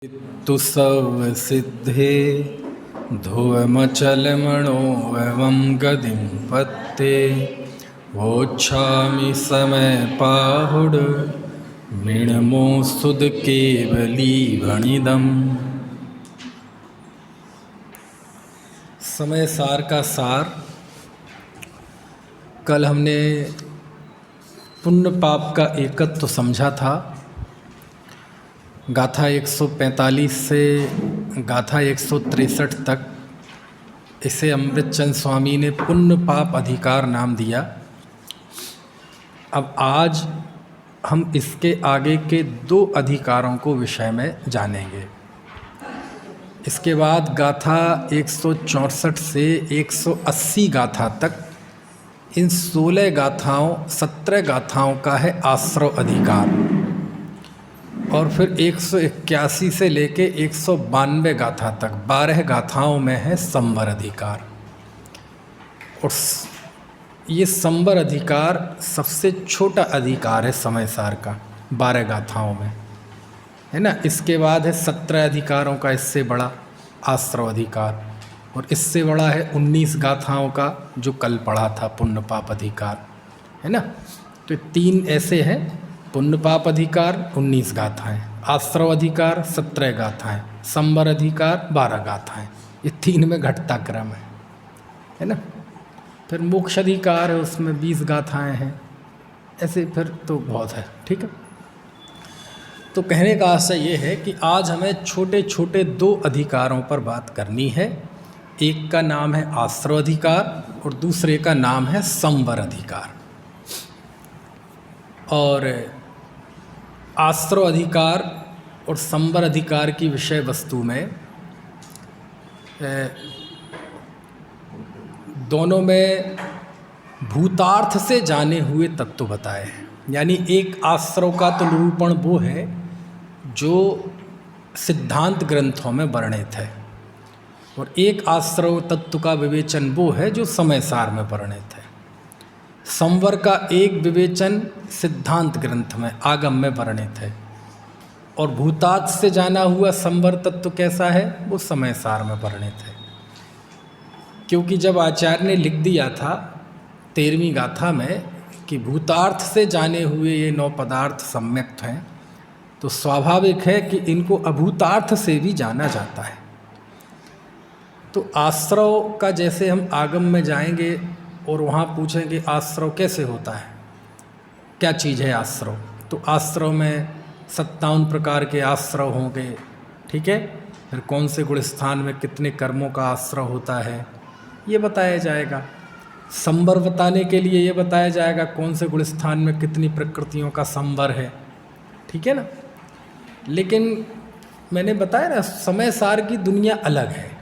तु सब सिद्धे ध्रुवमचलमणो एवं गतिं पत्ते वोच्छामि समय पाहुड मृण्मो सुद केवली भणिदम। समय सार का सार। कल हमने पुण्य पाप का एकत्व समझा था। गाथा 145 से गाथा 163 तक इसे अमृतचंद स्वामी ने पुण्य पाप अधिकार नाम दिया। अब आज हम इसके आगे के 2 अधिकारों को विषय में जानेंगे। इसके बाद गाथा 164 से 180 गाथा तक इन 16 गाथाओं 17 गाथाओं का है आश्रव अधिकार, और फिर 181 से लेके 192 गाथा तक 12 गाथाओं में है संवर अधिकार। और ये संवर अधिकार सबसे छोटा अधिकार है समय सार का 12 गाथाओं में, है ना। इसके बाद है 17 अधिकारों का इससे बड़ा आश्रव अधिकार, और इससे बड़ा है 19 गाथाओं का जो कल पढ़ा था पुण्य पाप अधिकार, है ना। तो 3 ऐसे हैं, पुण्य पाप अधिकार 19 गाथाएँ, आश्रव अधिकार 17 गाथाएँ, संवर अधिकार 12 गाथाएँ। ये 3 में घटता क्रम है ना। फिर मोक्ष अधिकार है, उसमें 20 गाथाएँ हैं। ऐसे फिर तो बहुत है, ठीक है। तो कहने का आशय ये है कि आज हमें छोटे छोटे 2 अधिकारों पर बात करनी है। एक का नाम है आश्रव अधिकार और दूसरे का नाम है संवर अधिकार। और आश्रव अधिकार और संवर अधिकार की विषय वस्तु में दोनों में भूतार्थ से जाने हुए तत्व बताए हैं। यानी एक आश्रव का तो निरूपण वो है जो सिद्धांत ग्रंथों में वर्णित है, और एक आश्रव तत्व का विवेचन वो है जो समय सार में वर्णित है। संवर का एक विवेचन सिद्धांत ग्रंथ में आगम में वर्णित है, और भूतार्थ से जाना हुआ संवर तत्व कैसा है वो समय सार में वर्णित है। क्योंकि जब आचार्य ने लिख दिया था 13वीं गाथा में कि भूतार्थ से जाने हुए ये 9 पदार्थ सम्यक्त हैं, तो स्वाभाविक है कि इनको अभूतार्थ से भी जाना जाता है। तो आश्रव का जैसे हम आगम में जाएंगे और वहाँ पूछेंगे आश्रव कैसे होता है, क्या चीज़ है आश्रव, तो आश्रव में 57 प्रकार के आश्रव होंगे, ठीक है। फिर कौन से गुण स्थान में कितने कर्मों का आश्रव होता है ये बताया जाएगा। संवर बताने के लिए ये बताया जाएगा कौन से गुण स्थान में कितनी प्रकृतियों का संवर है, ठीक है ना। लेकिन मैंने बताया ना, समय सार की दुनिया अलग है।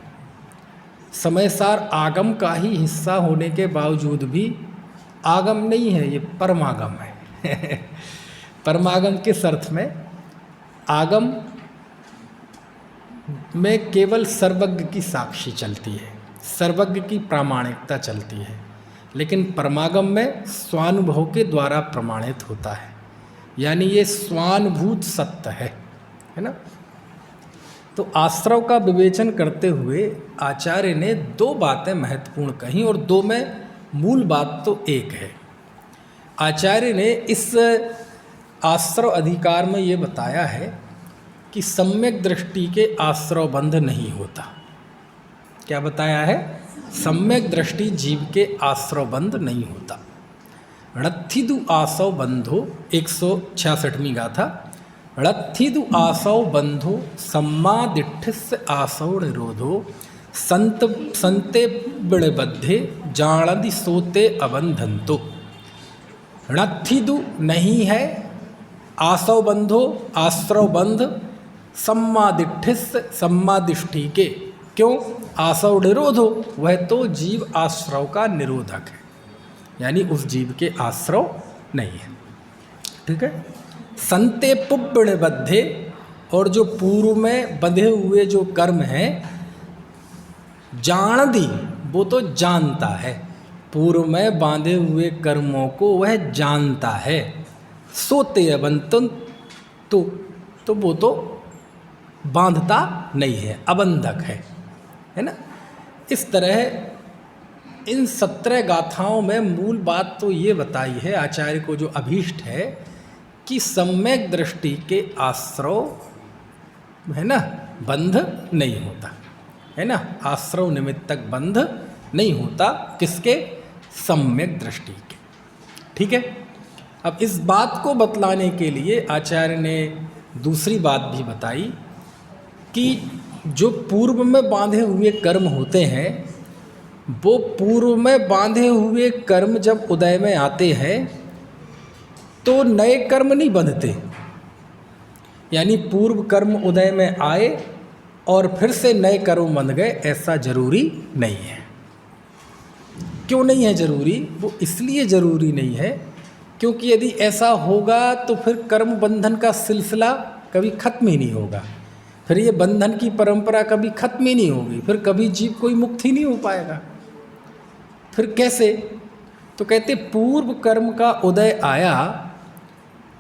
समय सार आगम का ही हिस्सा होने के बावजूद भी आगम नहीं है, ये परमागम है। परमागम किस अर्थ में, आगम में केवल सर्वज्ञ की साक्षी चलती है, सर्वज्ञ की प्रामाणिकता चलती है, लेकिन परमागम में स्वानुभव के द्वारा प्रमाणित होता है। यानी ये स्वानुभूत सत्य है ना। तो आश्रव का विवेचन करते हुए आचार्य ने 2 बातें महत्वपूर्ण कही, और 2 में मूल बात तो एक है। आचार्य ने इस आश्रव अधिकार में ये बताया है कि सम्यक दृष्टि के आश्रव बंध नहीं होता। क्या बताया है? सम्यक दृष्टि जीव के आश्रव बंध नहीं होता। णत्थिदु आसव बंधो 166वीं गाथा। णत्थिदु आसव बंधो सम्मादिठ्ठिस्य आसव निरोधो संते बिड़बद्धे जाणदि सोते अबंधंतो। णत्थिदु नहीं है, आसव बंधो आश्रव बंध, सम्मादिठ्ठिस्य सम्मादिष्टि के, क्यों? आसव निरोधो, वह तो जीव आश्रव का निरोधक है, यानी उस जीव के आश्रव नहीं है, ठीक है। संते पुब्बण बद्धे, और जो पूर्व में बंधे हुए जो कर्म हैं, जानदी, वो तो जानता है, पूर्व में बांधे हुए कर्मों को वह जानता है। सोते अबंतन, तो वो तो बांधता नहीं है, अबंधक है ना। इस तरह इन 17 गाथाओं में मूल बात तो ये बताई है आचार्य को, जो अभीष्ट है कि सम्यक दृष्टि के आश्रव है ना बंध नहीं होता, है ना, आश्रव निमित्तक बंध नहीं होता, किसके? सम्यक दृष्टि के। ठीक है। अब इस बात को बतलाने के लिए आचार्य ने दूसरी बात भी बताई कि जो पूर्व में बांधे हुए कर्म होते हैं, वो पूर्व में बांधे हुए कर्म जब उदय में आते हैं तो नए कर्म नहीं बंधते। यानी पूर्व कर्म उदय में आए और फिर से नए कर्म बंध गए, ऐसा जरूरी नहीं है। क्यों नहीं है जरूरी? वो इसलिए जरूरी नहीं है क्योंकि यदि ऐसा होगा तो फिर कर्म बंधन का सिलसिला कभी खत्म ही नहीं होगा, फिर ये बंधन की परंपरा कभी खत्म ही नहीं होगी, फिर कभी जीव कोई मुक्त ही नहीं हो पाएगा। फिर कैसे? तो कहते पूर्व कर्म का उदय आया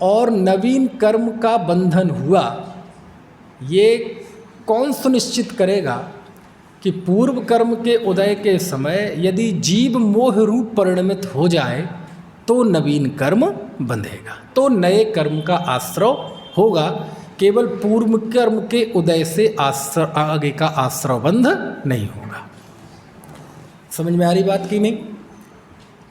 और नवीन कर्म का बंधन हुआ, ये कौन सुनिश्चित करेगा कि पूर्व कर्म के उदय के समय यदि जीव मोह रूप परिणमित हो जाए तो नवीन कर्म बंधेगा, तो नए कर्म का आश्रव होगा। केवल पूर्व कर्म के उदय से आगे का आश्रव बंध नहीं होगा। समझ में आ रही बात की नहीं?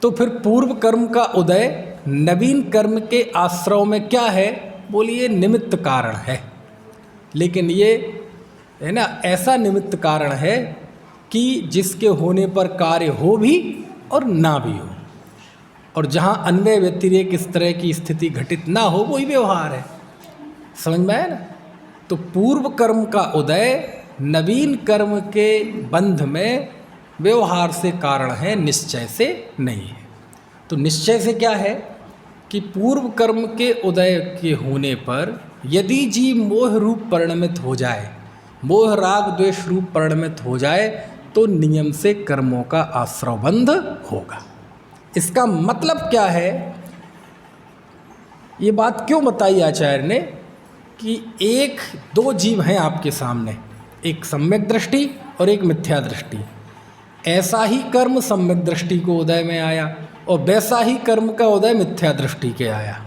तो फिर पूर्व कर्म का उदय नवीन कर्म के आश्रव में क्या है? बोलिए निमित्त कारण है। लेकिन ये है ना ऐसा निमित्त कारण है कि जिसके होने पर कार्य हो भी और ना भी हो, और जहाँ अन्वय व्यतिरेक इस तरह की स्थिति घटित ना हो, वही व्यवहार है। समझ में आया ना? तो पूर्व कर्म का उदय नवीन कर्म के बंध में व्यवहार से कारण है, निश्चय से नहीं है। तो निश्चय से क्या है कि पूर्व कर्म के उदय के होने पर यदि जीव मोह रूप परिणमित हो जाए, मोह राग द्वेष रूप परिणमित हो जाए, तो नियम से कर्मों का आश्रव बंध होगा। इसका मतलब क्या है? ये बात क्यों बताई आचार्य ने कि एक दो जीव हैं आपके सामने, एक सम्यक दृष्टि और एक मिथ्या दृष्टि। ऐसा ही कर्म सम्यक दृष्टि को उदय में आया और वैसा ही कर्म का उदय मिथ्या दृष्टि के आया,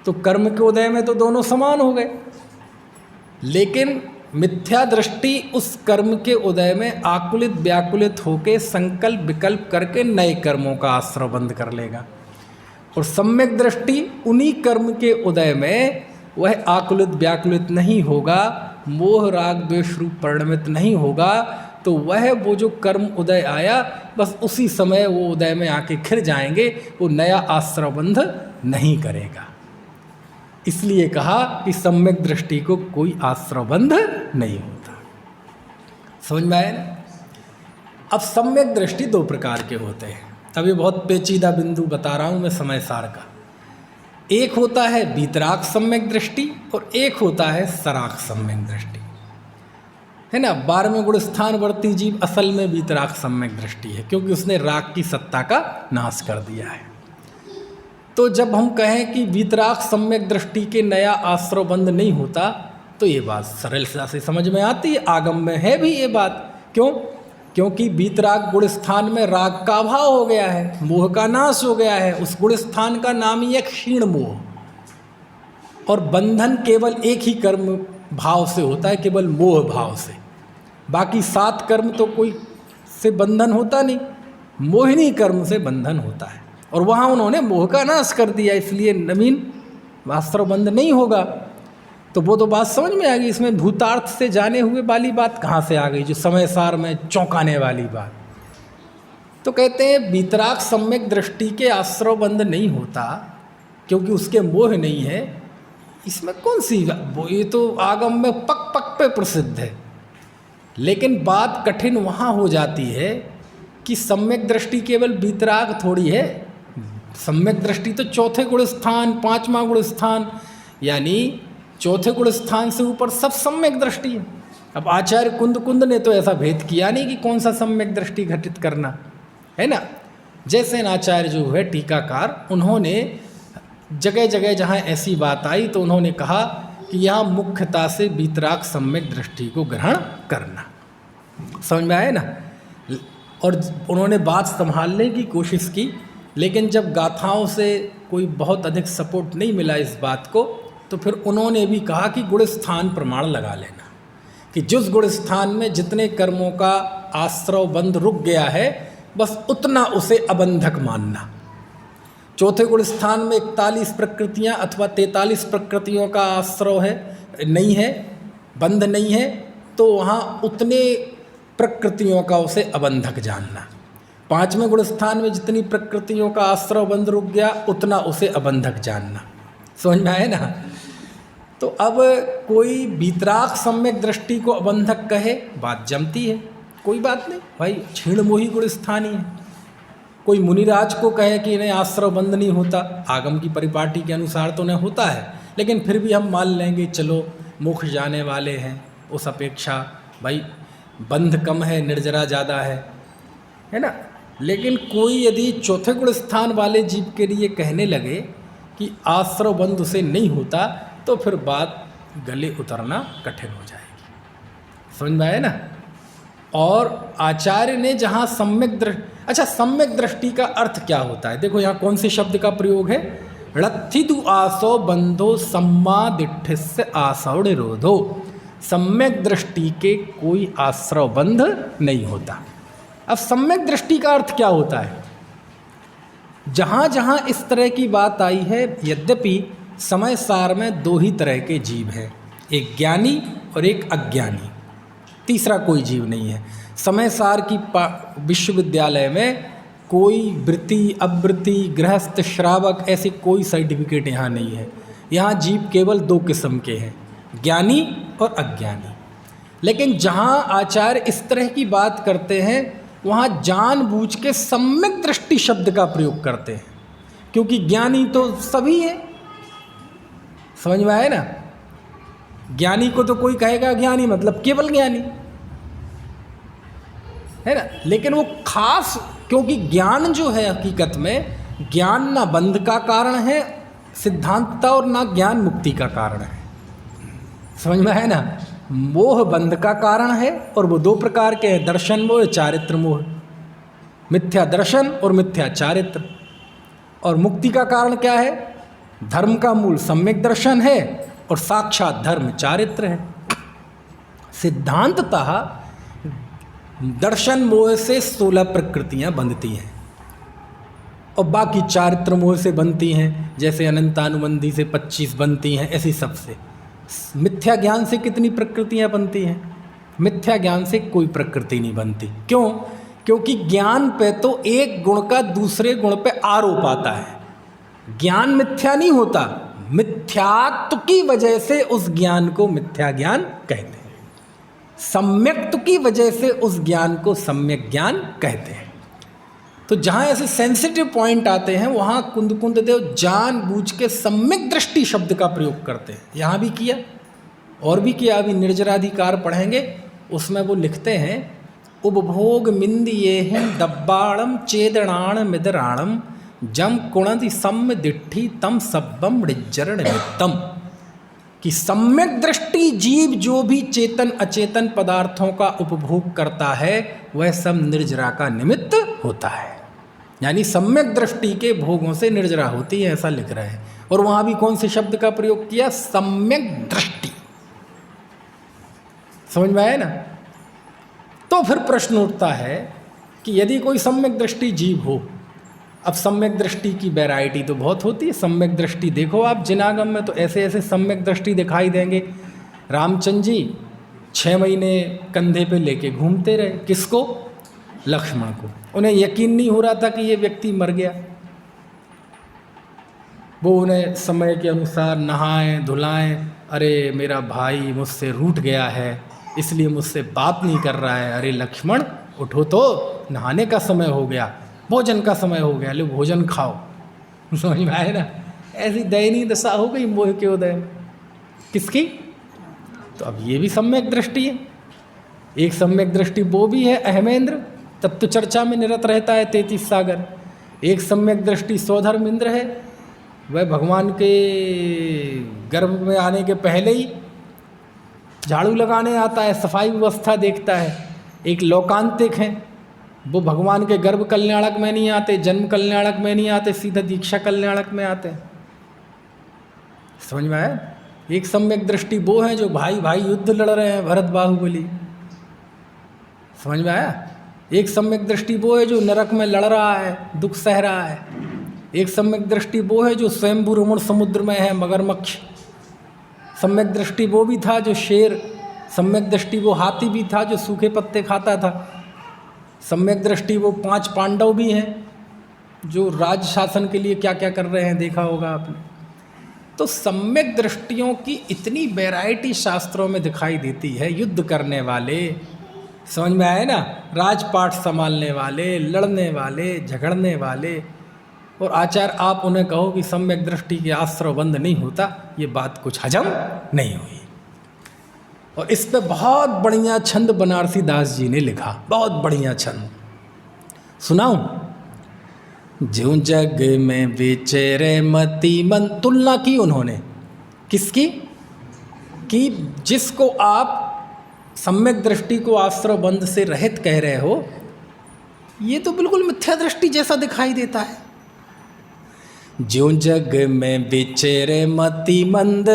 तो कर्म के उदय में तो दोनों समान हो गए। लेकिन मिथ्या दृष्टि उस कर्म के उदय में आकुलित व्याकुलित होकर संकल्प विकल्प करके नए कर्मों का आश्रव बंद कर लेगा, और सम्यक दृष्टि उन्हीं कर्म के उदय में वह आकुलित व्याकुलित नहीं होगा, मोह राग द्वेष रूप परिणमित नहीं होगा, तो वह वो जो कर्म उदय आया बस उसी समय वो उदय में आके खिर जाएंगे, वो नया आश्रव बंध नहीं करेगा। इसलिए कहा कि सम्यक दृष्टि को कोई आश्रव बंध नहीं होता। समझ में आया ना? अब सम्यक दृष्टि दो प्रकार के होते हैं। अब ये बहुत पेचीदा बिंदु बता रहा हूँ मैं समय सार का। एक होता है वीतराग सम्यक दृष्टि और एक होता है सराग सम्यक दृष्टि, है ना। 12वें गुण स्थानवर्ती जीव असल में वीतराग सम्यक दृष्टि है, क्योंकि उसने राग की सत्ता का नाश कर दिया है। तो जब हम कहें कि वीतराग सम्यक दृष्टि के नया आश्रव बंध नहीं होता, तो ये बात सरलता से समझ में आती है, आगम में है भी ये बात। क्यों? क्योंकि वीतराग गुण स्थान में राग का अभाव हो गया है, मोह का नाश हो गया है। उस गुण स्थान का नाम ही है क्षीण मोह, और बंधन केवल एक ही कर्म भाव से होता है, केवल मोह भाव से। बाकी 7 कर्म तो कोई से बंधन होता नहीं, मोहिनी कर्म से बंधन होता है, और वहाँ उन्होंने मोह का नाश कर दिया, इसलिए नवीन आश्रव बंध नहीं होगा। तो वो तो बात समझ में आ गई। इसमें भूतार्थ से जाने हुए वाली बात कहाँ से आ गई, जो समय सार में चौंकाने वाली बात। तो कहते हैं वीतराग सम्यक दृष्टि के आश्रव बंध नहीं होता क्योंकि उसके मोह नहीं है। इसमें कौन सी, वो ये तो आगम में पक पक पे प्रसिद्ध है। लेकिन बात कठिन वहाँ हो जाती है कि सम्यक दृष्टि केवल वीतराग थोड़ी है। सम्यक दृष्टि तो चौथे गुण स्थान, 5वां गुण स्थान, यानी चौथे गुण स्थान से ऊपर सब सम्यक दृष्टि है। अब आचार्य कुंद ने तो ऐसा भेद किया नहीं कि कौन सा सम्यक दृष्टि घटित करना है ना। जैसे आचार्य जो है टीकाकार, उन्होंने जगह जगह जहाँ ऐसी बात आई तो उन्होंने कहा कि यहाँ मुख्यता से वीतराग सम्यक दृष्टि को ग्रहण करना। समझ में आए ना। और उन्होंने बात संभालने की कोशिश की, लेकिन जब गाथाओं से कोई बहुत अधिक सपोर्ट नहीं मिला इस बात को, तो फिर उन्होंने भी कहा कि गुण स्थान प्रमाण लगा लेना, कि जिस गुण स्थान में जितने कर्मों का आश्रव बंध रुक गया है बस उतना उसे अबंधक मानना। चौथे गुण स्थान में 41 प्रकृतियां अथवा 43 प्रकृतियों का आश्रव है, नहीं है, बंध नहीं है, तो वहाँ उतने प्रकृतियों का उसे अबंधक जानना। पांचवें गुण स्थान में जितनी प्रकृतियों का आश्रव बंध रुक गया उतना उसे अबंधक जानना। समझ में आए ना। तो अब कोई वीतराग सम्यक दृष्टि को अबंधक कहे, बात जमती है, कोई बात नहीं भाई, क्षीण मोही गुण स्थान ही है। कोई मुनिराज को कहे कि इन्हें आश्रव बंध नहीं होता, आगम की परिपाटी के अनुसार तो नहीं होता है, लेकिन फिर भी हम मान लेंगे, चलो मोक्ष जाने वाले हैं, उस अपेक्षा भाई बंध कम है, निर्जरा ज़्यादा है ना। लेकिन कोई यदि चौथे गुण स्थान वाले जीव के लिए कहने लगे कि आश्रव बंध उसे नहीं होता, तो फिर बात गले उतरना कठिन हो जाएगी। समझ में आए ना। और आचार्य ने जहाँ सम्यक दृष्टि का अर्थ क्या होता है, देखो यहाँ कौन से शब्द का प्रयोग है, ऋत्थिदु आसो बंधो सम्मादिठ्ठस्य आसौ निरोधो। सम्यक दृष्टि के कोई आश्रव बंध नहीं होता। अब सम्यक दृष्टि का अर्थ क्या होता है, जहाँ जहाँ इस तरह की बात आई है, यद्यपि समय सार में दो ही तरह के जीव हैं, एक ज्ञानी और एक अज्ञानी, तीसरा कोई जीव नहीं है। समय सार की विश्वविद्यालय में कोई वृत्ति, अवृत्ति, गृहस्थ, श्रावक ऐसे कोई सर्टिफिकेट यहाँ नहीं है। यहाँ जीव केवल दो किस्म के हैं, ज्ञानी और अज्ञानी। लेकिन जहाँ आचार्य इस तरह की बात करते हैं वहाँ जानबूझ के सम्यक दृष्टि शब्द का प्रयोग करते हैं, क्योंकि ज्ञानी तो सभी है। समझ में आए ना। ज्ञानी को तो कोई कहेगा ज्ञानी मतलब केवल ज्ञानी है ना, लेकिन वो खास, क्योंकि ज्ञान जो है हकीकत में ज्ञान ना बंध का कारण है सिद्धांतता, और ना ज्ञान मुक्ति का कारण है। समझ में है ना। मोह बंध का कारण है, और वो दो प्रकार के हैं, दर्शन मोह, चारित्र मोह, मिथ्या दर्शन और मिथ्या चारित्र। और मुक्ति का कारण क्या है, धर्म का मूल सम्यक दर्शन है और साक्षात धर्म चारित्र है। सिद्धांततः दर्शन मोह से 16 प्रकृतियां बनती हैं और बाकी चारित्र मोह से बनती हैं, जैसे अनंतानुबंधी से 25 बनती हैं, ऐसी सबसे। मिथ्या ज्ञान से कितनी प्रकृतियां बनती हैं, मिथ्या ज्ञान से कोई प्रकृति नहीं बनती। क्यों? क्योंकि ज्ञान पे तो एक गुण का दूसरे गुण पे आरोप आता है। ज्ञान मिथ्या नहीं होता, मिथ्यात्व की वजह से उस ज्ञान को मिथ्या ज्ञान कहते हैं, सम्यक्त्व की वजह से उस ज्ञान को सम्यक ज्ञान कहते हैं। तो जहाँ ऐसे सेंसिटिव पॉइंट आते हैं वहाँ कुंद देव जानबूझ के सम्यक दृष्टि शब्द का प्रयोग करते हैं। यहाँ भी किया और भी किया, अभी निर्जराधिकार पढ़ेंगे, उसमें वो लिखते हैं, उपभोग मिंदियेहं दब्बाणम चेदणाण मिदराणम जम कुणदि सम्य दिट्ठी तम सब्बम ऋज्जरण निमित्तम। कि सम्यक दृष्टि जीव जो भी चेतन अचेतन पदार्थों का उपभोग करता है वह सब निर्जरा का निमित्त होता है। यानी सम्यक दृष्टि के भोगों से निर्जरा होती है, ऐसा लिख रहे हैं। और वहाँ भी कौन से शब्द का प्रयोग किया, सम्यक दृष्टि। समझ में आया ना। तो फिर प्रश्न उठता है कि यदि कोई सम्यक दृष्टि जीव हो, अब सम्यक दृष्टि की वैरायटी तो बहुत होती है। सम्यक दृष्टि देखो आप जिनागम में तो ऐसे ऐसे सम्यक दृष्टि दिखाई देंगे। रामचंद्र जी 6 महीने कंधे पे लेके घूमते रहे, किसको, लक्ष्मण को। उन्हें यकीन नहीं हो रहा था कि ये व्यक्ति मर गया। वो उन्हें समय के अनुसार नहाएं धुलाएं, अरे मेरा भाई मुझसे रूठ गया है इसलिए मुझसे बात नहीं कर रहा है, अरे लक्ष्मण उठो तो नहाने का समय हो गया, भोजन का समय हो गया, लो भोजन खाओ। समझ में आए ना। ऐसी दयनीय दशा हो गई मोह के उदय में। किसकी? तो अब ये भी सम्यक दृष्टि है। एक सम्यक दृष्टि वो भी है अहमेंद्र, तब तो चर्चा में निरत रहता है 33 सागर। एक सम्यक दृष्टि स्वधर्म इंद्र है, वह भगवान के गर्भ में आने के पहले ही झाड़ू लगाने आता है, सफाई व्यवस्था देखता है। एक लोकांतिक हैं, वो भगवान के गर्भ कल्याणक में नहीं आते, जन्म कल्याणक में नहीं आते, सीधा दीक्षा कल्याणक में आते हैं। समझ में आया? एक सम्यक दृष्टि वो है जो भाई भाई युद्ध लड़ रहे हैं, भरत बाहुबली। समझ में आया? एक सम्यक दृष्टि वो है जो नरक में लड़ रहा है, दुख सह रहा है। एक सम्यक दृष्टि वो है जो स्वयंभू रमण समुद्र में है, मगरमच्छ। सम्यक दृष्टि वो भी था जो शेर। सम्यक दृष्टि वो हाथी भी था जो सूखे पत्ते खाता था। सम्यक दृष्टि वो 5 पांडव भी हैं जो राज शासन के लिए क्या क्या कर रहे हैं, देखा होगा आपने। तो सम्यक दृष्टियों की इतनी वैरायटी शास्त्रों में दिखाई देती है। युद्ध करने वाले, समझ में आए ना, राजपाट संभालने वाले, लड़ने वाले, झगड़ने वाले। और आचार्य आप उन्हें कहो कि सम्यक दृष्टि के आश्रय बंद नहीं होता, ये बात कुछ हजम नहीं हुई। और इस पे बहुत बढ़िया छंद बनारसी दास जी ने लिखा, बहुत बढ़िया छंद सुनाऊं? ज्यों जग में विचरे मति मन, तुलना की उन्होंने किसकी? कि जिसको आप सम्यक दृष्टि को आश्रय बंध से रहित कह रहे हो, ये तो बिल्कुल मिथ्या दृष्टि जैसा दिखाई देता है। ज्यों जग में विचरे मति मंद,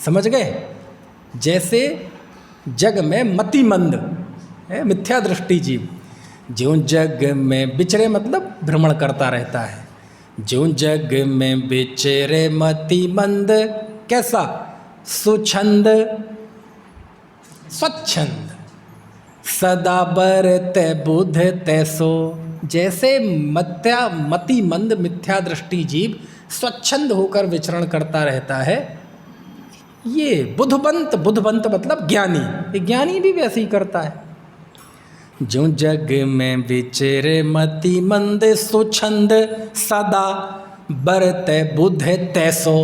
समझ गए? जैसे जग में मति मंद है, मिथ्या दृष्टि जीव। ज्यों जग में विचरे मतलब भ्रमण करता रहता है। ज्यों जग में विचरे मति मंद, कैसा? सुछंद स्वच्छंद, सदा बरते बुध तैसो। जैसे मति मंद मिथ्या दृष्टि जीव स्वच्छंद होकर विचरण करता रहता है, ये बुधवंत मतलब ज्ञानी, ये ज्ञानी भी वैसे ही करता है। ज्यों जग में विचरे मति मंद, सुछंद सदा बरते बुध तैसो।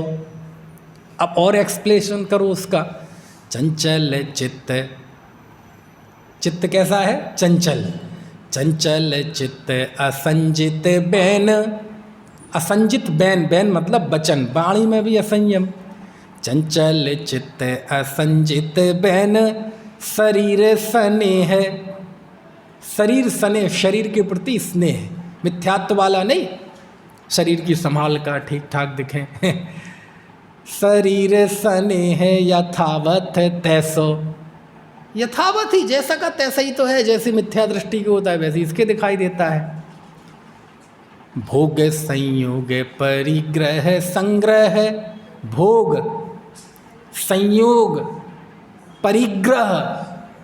अब और एक्सप्लेनेशन करो उसका। चंचल चित्त, चित्त कैसा है? चंचल। चंचल चित्त असंजित बैन, असंजित बैन, बैन मतलब वचन, वाणी में भी असंयम। चंचल चित्त असंजित बैन, शरीर स्नेह, शरीर स्नेह, शरीर के प्रति स्नेह, मिथ्यात्व वाला नहीं, शरीर की संभाल का ठीक ठाक दिखें। शरीर स्नेह यथावत तैसो, यथावत ही जैसा का तैसा ही तो है, जैसे मिथ्या दृष्टि को होता है वैसे इसके दिखाई देता है। भोग संयोग परिग्रह संग्रह, भोग संयोग परिग्रह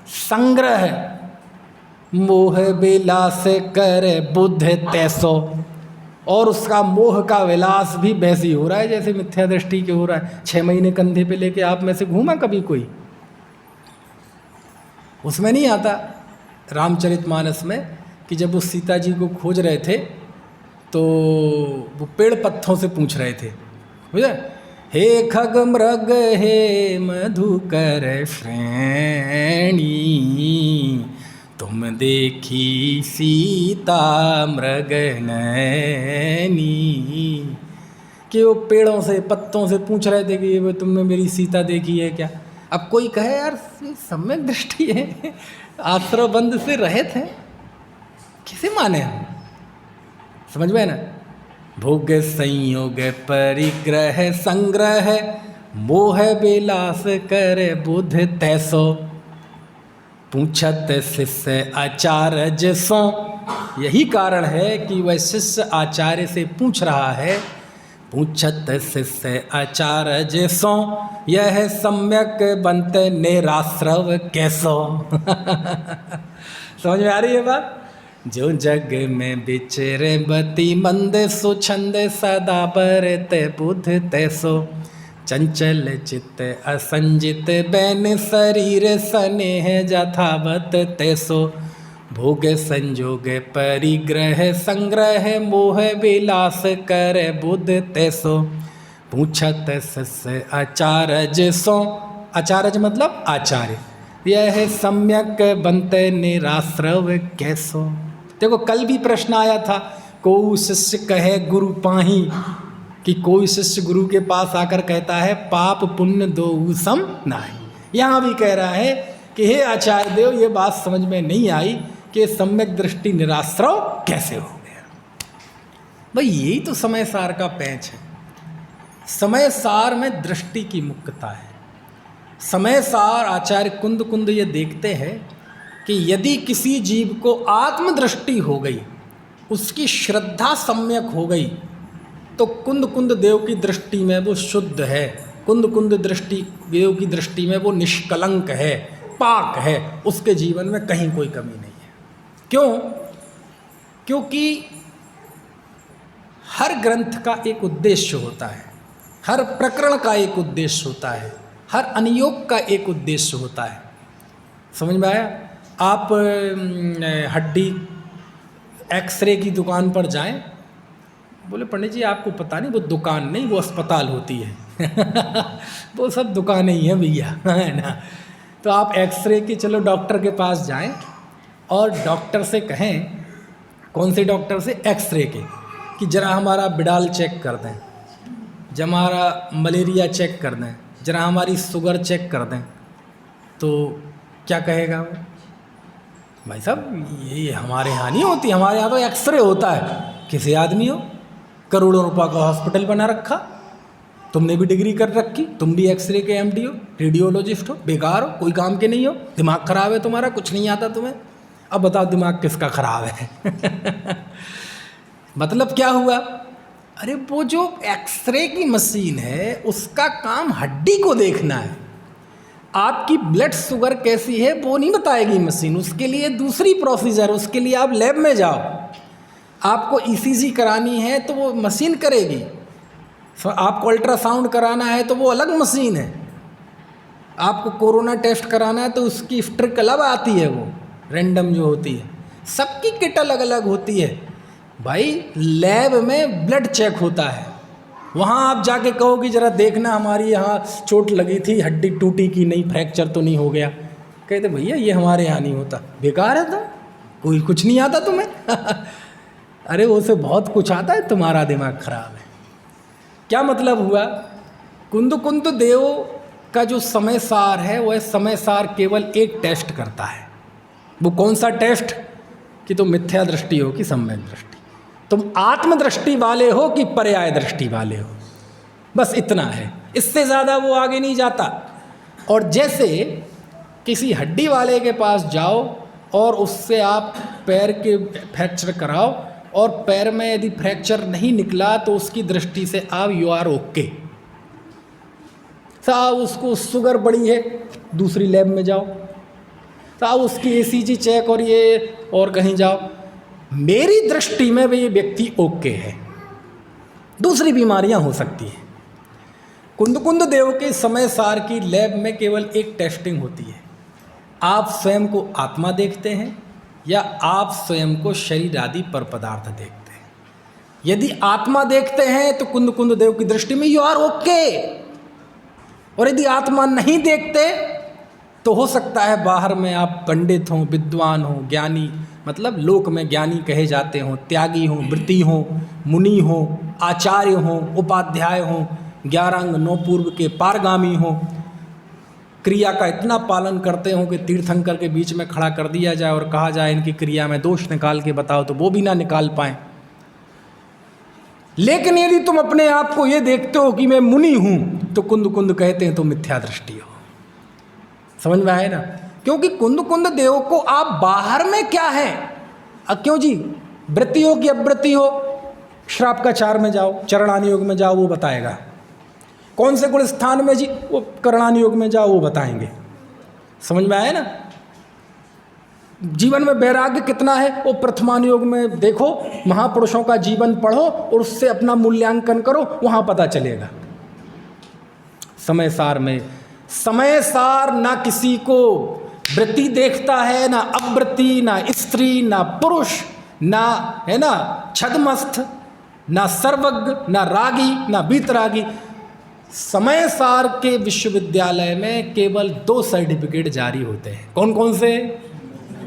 संग्रह, मोह विलास कर बुद्ध तैसो। और उसका मोह का विलास भी वैसे ही हो रहा है जैसे मिथ्या दृष्टि के हो रहा है। 6 महीने कंधे पे लेके आप में से घूमा कभी कोई? उसमें नहीं आता रामचरितमानस में कि जब वो सीता जी को खोज रहे थे तो वो पेड़ पत्थों से पूछ रहे थे, बुझे? हे खग मृग हे मधुकर श्रेणी, तुम देखी सीता मृग नैनी। कि वो पेड़ों से पत्तों से पूछ रहे थे कि तुमने मेरी सीता देखी है क्या? अब कोई कहे यार सम्यक दृष्टि है, आश्रय बंध से रहित है, किसे माने हम? समझ में ना? भोग संयोग परिग्रह संग्रह, मोह विलास कर बुध तैसो। पूछत शिष्य आचार्य सो, यही कारण है कि वह शिष्य आचार्य से पूछ रहा है। पूछत शिष्य आचार्य सो, यह सम्यक बनते निराश्रव कैसो। समझ में आ रही है बात? जो जग में विचरे मति मंद, सुछंद सदा बरते बुध तैसो। चंचल चित्त असंजित बैन, शरीर स्नेह यथावत तैसो। भोग संयोग परिग्रह संग्रह, मोह विलास कर बुध तैसो। पूछत शिष्य आचार्य सो, आचार्य मतलब आचार्य, यह सम्यक बनते निराश्रव कैसो। देखो कल भी प्रश्न आया था, को शिष्य कहे गुरु पाही, कि कोई शिष्य गुरु के पास आकर कहता है पाप पुण्य दो सम नाहि। यहाँ भी कह रहा है कि हे आचार्य देव, ये बात समझ में नहीं आई कि सम्यक दृष्टि निराश्रव कैसे हो गया। भाई यही तो समय सार का पैंच है। समय सार में दृष्टि की मुख्यता है। समय सार आचार्य कुंद कुंद ये देखते हैं कि यदि किसी जीव को आत्मदृष्टि हो गई, उसकी श्रद्धा सम्यक हो गई, तो कुंद कुंद देव की दृष्टि में वो शुद्ध है, कुंद कुंद दृष्टि देव की दृष्टि में वो निष्कलंक है, पाक है, उसके जीवन में कहीं कोई कमी नहीं है। क्यों? क्योंकि हर ग्रंथ का एक उद्देश्य होता है, हर प्रकरण का एक उद्देश्य होता है, हर अनुयोग का एक उद्देश्य होता है। समझ में आया? आप हड्डी एक्सरे की दुकान पर जाएं, बोले पंडित जी आपको पता नहीं, वो दुकान नहीं, वो अस्पताल होती है। वो सब दुकानें ही हैं भैया, है ना। तो आप एक्सरे की, चलो डॉक्टर के पास जाएं और डॉक्टर से कहें, कौन से डॉक्टर से? एक्सरे के, कि जरा हमारा बिडाल चेक कर दें, जरा हमारा मलेरिया चेक कर दें, जरा हमारी शुगर चेक कर दें। तो क्या कहेगा वो? भाई साहब ये हमारे यहाँ नहीं होती, हमारे यहाँ तो एक्सरे होता है। किसी आदमी हो, करोड़ों रुपए का हॉस्पिटल बना रखा, तुमने भी डिग्री कर रखी, तुम भी एक्सरे के एमडी हो, रेडियोलॉजिस्ट हो, बेकार हो, कोई काम के नहीं हो, दिमाग खराब है तुम्हारा, कुछ नहीं आता तुम्हें। अब बताओ दिमाग किसका खराब है? मतलब क्या हुआ? अरे वो जो एक्सरे की मशीन है उसका काम हड्डी को देखना है। आपकी ब्लड शुगर कैसी है वो नहीं बताएगी मशीन, उसके लिए दूसरी प्रोसीजर, उसके लिए आप लैब में जाओ। आपको ईसीजी करानी है तो वो मशीन करेगी, आपको अल्ट्रासाउंड कराना है तो वो अलग मशीन है, आपको कोरोना टेस्ट कराना है तो उसकी स्ट्रिक अलग आती है, वो रैंडम जो होती है, सबकी किट अलग अलग होती है। भाई लैब में ब्लड चेक होता है, वहाँ आप जाके कहो कि ज़रा देखना हमारी यहाँ चोट लगी थी, हड्डी टूटी कि नहीं, फ्रैक्चर तो नहीं हो गया। कहते भैया ये हमारे यहाँ नहीं होता, बेकार है, तो कोई कुछ नहीं आता तुम्हें। अरे वो से बहुत कुछ आता है, तुम्हारा दिमाग खराब है। क्या मतलब हुआ? कुंद कुंद देव का जो समय सार है वह समय सार केवल एक टेस्ट करता है। वो कौन सा टेस्ट? कि तुम मिथ्या दृष्टि हो कि सम्यक दृष्टि, तुम आत्मदृष्टि वाले हो कि पर्याय दृष्टि वाले हो, बस इतना है, इससे ज़्यादा वो आगे नहीं जाता। और जैसे किसी हड्डी वाले के पास जाओ और उससे आप पैर के फ्रैक्चर कराओ और पैर में यदि फ्रैक्चर नहीं निकला तो उसकी दृष्टि से आप यू आर ओके। साहब उसको शुगर बढ़ी है, दूसरी लैब में जाओ, साहब उसकी ईसीजी चेक और ये और कहीं जाओ, मेरी दृष्टि में भी ये व्यक्ति ओके है, दूसरी बीमारियां हो सकती हैं। कुंद कुंद देव के समय सार की लैब में केवल एक टेस्टिंग होती है, आप स्वयं को आत्मा देखते हैं या आप स्वयं को शरीर आदि पर पदार्थ देखते हैं। यदि आत्मा देखते हैं तो कुंद कुंद देव की दृष्टि में यू आर ओके, और यदि आत्मा नहीं देखते तो हो सकता है बाहर में आप पंडित हों, विद्वान हों, ज्ञानी, मतलब लोक में ज्ञानी कहे जाते हों, त्यागी हों, वृत्ति हों, मुनि हों, आचार्य हों, उपाध्याय हों, 11 अंग 9 पूर्व के पारगामी हों, क्रिया का इतना पालन करते हों कि तीर्थंकर के बीच में खड़ा कर दिया जाए और कहा जाए इनकी क्रिया में दोष निकाल के बताओ, तो वो भी ना निकाल पाएँ। लेकिन यदि तुम अपने आप को ये देखते हो कि मैं मुनि हूँ, तो कुंद कुंद कहते हैं तो मिथ्या दृष्टि हो। समझ में आए ना? क्योंकि कुंद कुंद देव को आप बाहर में क्या है, क्यों जी, वृत्ति हो कि अवृत्ति हो, श्राप का चार में जाओ, चरणानि योग में जाओ, वो बताएगा। कौन से गुण स्थान में जी, वो करणानि योग में जाओ, वो बताएंगे। समझ में आए ना? जीवन में वैराग्य कितना है वो प्रथमान योग में देखो, महापुरुषों का जीवन पढ़ो और उससे अपना मूल्यांकन करो, वहां पता चलेगा। समय सार में समय सार ना किसी को वृत्ति देखता है, ना अवृत्ति, ना स्त्री, ना पुरुष, ना है ना छद्मस्थ, ना सर्वज्ञ, ना रागी, ना बीतरागी। समय सार के विश्वविद्यालय में केवल 2 सर्टिफिकेट जारी होते हैं। कौन कौन से?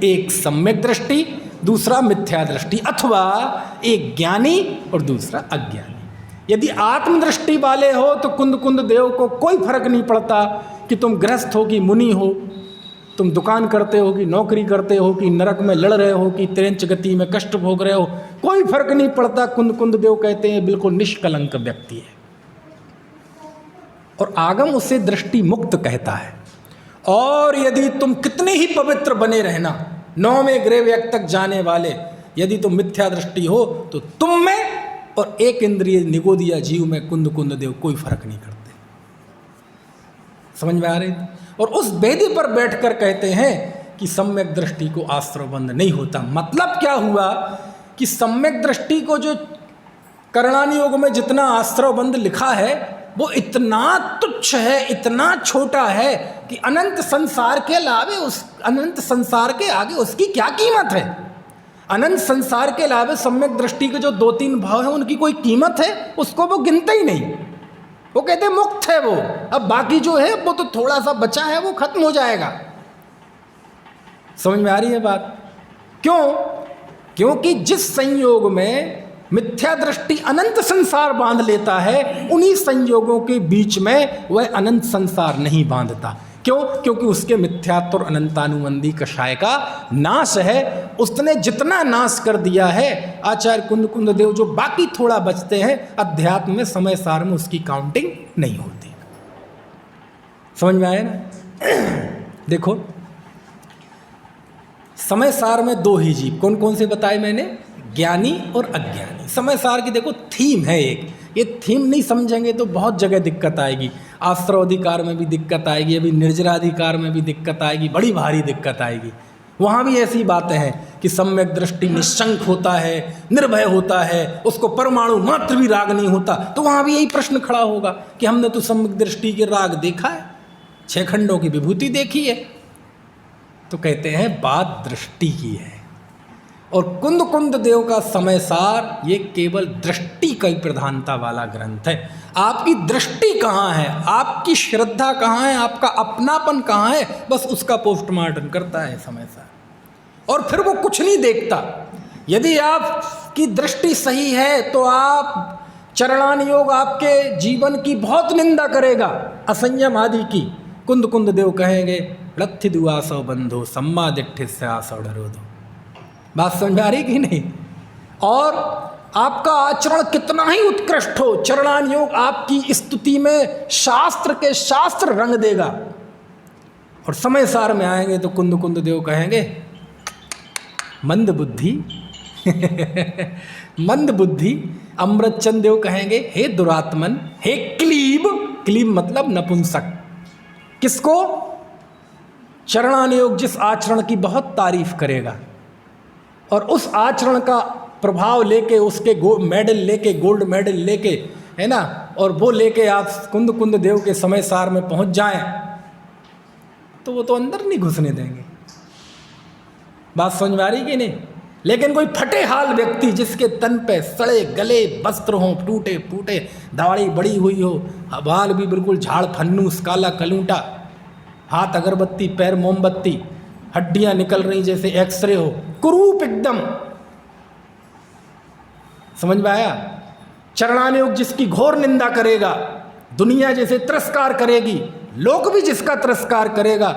एक सम्यक दृष्टि, दूसरा मिथ्या दृष्टि, अथवा एक ज्ञानी और दूसरा अज्ञानी। यदि आत्मदृष्टि वाले हो तो कुंद कुंद देव को कोई फर्क नहीं पड़ता कि तुम गृहस्थ हो कि मुनि हो, तुम दुकान करते हो कि नौकरी करते हो कि नरक में लड़ रहे हो कि त्रेंच गति में कष्ट भोग रहे हो, कोई फर्क नहीं पड़ता। कुंद कुंद देव कहते हैं बिल्कुल निष्कलंक व्यक्ति है। और आगम उसे दृष्टि मुक्त कहता है। और यदि तुम कितने ही पवित्र बने रहना, 9वें ग्रह तक जाने वाले, यदि तुम मिथ्या दृष्टि हो तो तुम में और एक इंद्रिय निगोदिया जीव में कुंद कुंद देव कोई फर्क नहीं करते। समझ में आ रही? और उस वेदी पर बैठकर कहते हैं कि सम्यक दृष्टि को आश्रवबंध नहीं होता। मतलब क्या हुआ कि सम्यक दृष्टि को जो करणानि योग में जितना आश्रवबंध लिखा है वो इतना तुच्छ है, इतना छोटा है कि अनंत संसार के अलावे उस अनंत संसार के आगे उसकी क्या कीमत है। अनंत संसार के अलावे सम्यक दृष्टि के जो 2-3 भाव हैं उनकी कोई कीमत है, उसको वो गिनते ही नहीं। वो कहते हैं मुक्त है वो, अब बाकी जो है वो तो थोड़ा सा बचा है, वो खत्म हो जाएगा। समझ में आ रही है बात? क्यों? क्योंकि जिस संयोग में मिथ्या दृष्टि अनंत संसार बांध लेता है, उन्हीं संयोगों के बीच में वह अनंत संसार नहीं बांधता। क्यों? क्योंकि उसके मिथ्यात्व और अनंतानुबंधी कषाय का नाश है। उसने जितना नाश कर दिया है, आचार्य कुंद कुंद देव जो बाकी थोड़ा बचते हैं, अध्यात्म में समय सार में उसकी काउंटिंग नहीं होती। समझ में आया ना? देखो समय सार में 2 ही जीव, कौन कौन से बताए मैंने? ज्ञानी और अज्ञानी। समय सार की देखो थीम है एक, ये थीम नहीं समझेंगे तो बहुत जगह दिक्कत आएगी। आश्रवाधिकार में भी दिक्कत आएगी, अभी निर्जराधिकार में भी दिक्कत आएगी, बड़ी भारी दिक्कत आएगी। वहाँ भी ऐसी बातें हैं कि सम्यक दृष्टि निशंक होता है, निर्भय होता है, उसको परमाणु मात्र भी राग नहीं होता। तो वहाँ भी यही प्रश्न खड़ा होगा कि हमने तो सम्यक दृष्टि के राग देखा है, 6 खंडों की विभूति देखी है। तो कहते हैं बात दृष्टि की है। और कुंद कुंद देव का समय सार ये केवल दृष्टि का ही प्रधानता वाला ग्रंथ है। आपकी दृष्टि कहाँ है, आपकी श्रद्धा कहाँ है, आपका अपनापन कहाँ है, बस उसका पोस्टमार्टम करता है समय सार। और फिर वो कुछ नहीं देखता। यदि आपकी दृष्टि सही है तो आप चरणान योग आपके जीवन की बहुत निंदा करेगा, असंयम आदि की। कुंद कुंद देव कहेंगे लत्थि दुआसो बंधो सम्मा दिट्ठि से आसो डरो दो। बात समझ में आ रही कि नहीं? और आपका आचरण कितना ही उत्कृष्ट हो, चरणान योग आपकी स्तुति में शास्त्र के शास्त्र रंग देगा। और समय सार में आएंगे तो कुंद कुंद देव कहेंगे मंद बुद्धि मंद बुद्धि। अमृतचंद देव कहेंगे हे दुरात्मन, हे क्लीब। क्लीब मतलब नपुंसक। किसको? चरणान योग जिस आचरण की बहुत तारीफ करेगा और उस आचरण का प्रभाव लेके, उसके मेडल लेके, गोल्ड मेडल लेके, है ना, और वो लेके आप कुंद कुंद देव के समय सार में पहुंच जाएं तो वो तो अंदर नहीं घुसने देंगे। बात समझ में आ रही कि नहीं? लेकिन कोई फटे हाल व्यक्ति जिसके तन पे सड़े गले वस्त्र हों, टूटे फूटे, दाढ़ी बड़ी हुई हो, बाल भी बिल्कुल झाड़ फन्नूस, काला कलूटा, हाथ अगरबत्ती, पैर मोमबत्ती, हड्डियां निकल रही जैसे एक्सरे हो, कुरूप एकदम। समझ में आया? चरणान योग जिसकी घोर निंदा करेगा, दुनिया जैसे तिरस्कार करेगी, लोग भी जिसका तिरस्कार करेगा,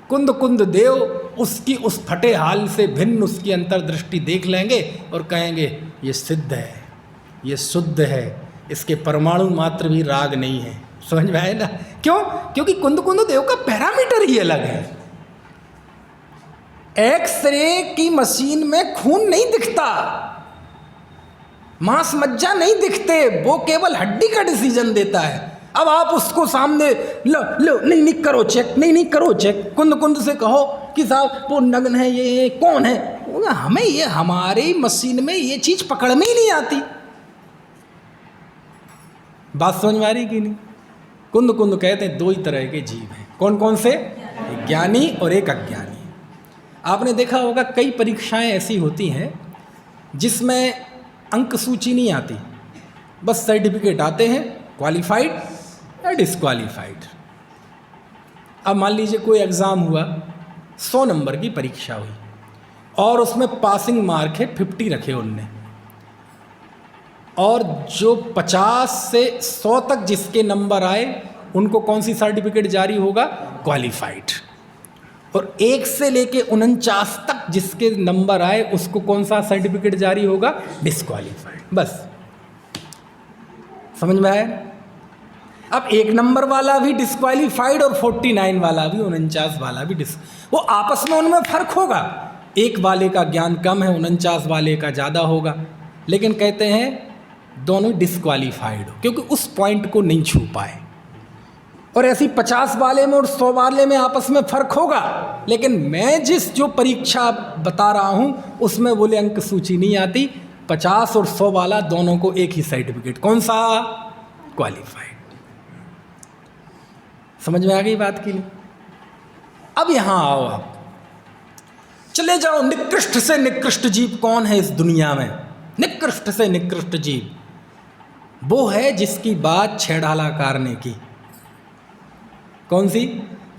कुंद कुंद देव उसकी उस फटे हाल से भिन्न उसकी अंतर्दृष्टि देख लेंगे और कहेंगे ये सिद्ध है, ये शुद्ध है, इसके परमाणु मात्र भी राग नहीं है। समझ में आया ना? क्यों? क्योंकि कुंद कुंद देव का पैरामीटर ही अलग है। एक्सरे की मशीन में खून नहीं दिखता, मांस मज्जा नहीं दिखते, वो केवल हड्डी का डिसीजन देता है। अब आप उसको सामने लो लो नहीं नहीं करो चेक, नहीं नहीं करो चेक, कुंद कुंद से कहो कि साहब वो नग्न है, ये कौन है, हमें ये हमारी मशीन में ये चीज पकड़ में ही नहीं आती। बात समझ में आ रही कि नहीं? कुंद कुंद कहते हैं 2 ही तरह के जीव हैं। कौन कौन से? एक ज्ञानी और एक अज्ञानी। आपने देखा होगा कई परीक्षाएं ऐसी होती हैं जिसमें अंक सूची नहीं आती, बस सर्टिफिकेट आते हैं, क्वालिफाइड या डिस्क्वालिफाइड। अब मान लीजिए कोई एग्ज़ाम हुआ, 100 नंबर की परीक्षा हुई और उसमें पासिंग मार्क है 50 रखे उनने, और जो 50 से 100 तक जिसके नंबर आए उनको कौन सी सर्टिफिकेट जारी होगा? क्वालिफाइड। और 1 से लेके 49 तक जिसके नंबर आए उसको कौन सा सर्टिफिकेट जारी होगा? डिस्क्वालीफाइड। बस समझ में आया? अब 1 नंबर वाला भी डिस्क्वालीफाइड और 49 वाला भी, 49 वाला भी वो आपस में उनमें फर्क होगा। 1 वाले का ज्ञान कम है, 49 वाले का ज़्यादा होगा, लेकिन कहते हैं दोनों डिस्क्वालीफाइड हो क्योंकि उस पॉइंट को नहीं छू पाए। और ऐसी 50 वाले में और 100 वाले में आपस में फ़र्क होगा, लेकिन मैं जिस जो परीक्षा बता रहा हूँ उसमें बोले अंक सूची नहीं आती। 50 और 100 वाला दोनों को एक ही सर्टिफिकेट, कौन सा? क्वालिफाइड। समझ में आ गई बात की नहीं? अब यहां आओ, आप चले जाओ, निकृष्ट से निकृष्ट जीव कौन है इस दुनिया में? निकृष्ट से निकृष्ट जीव वो है जिसकी बात छेड़ालाकार ने की। कौन सी?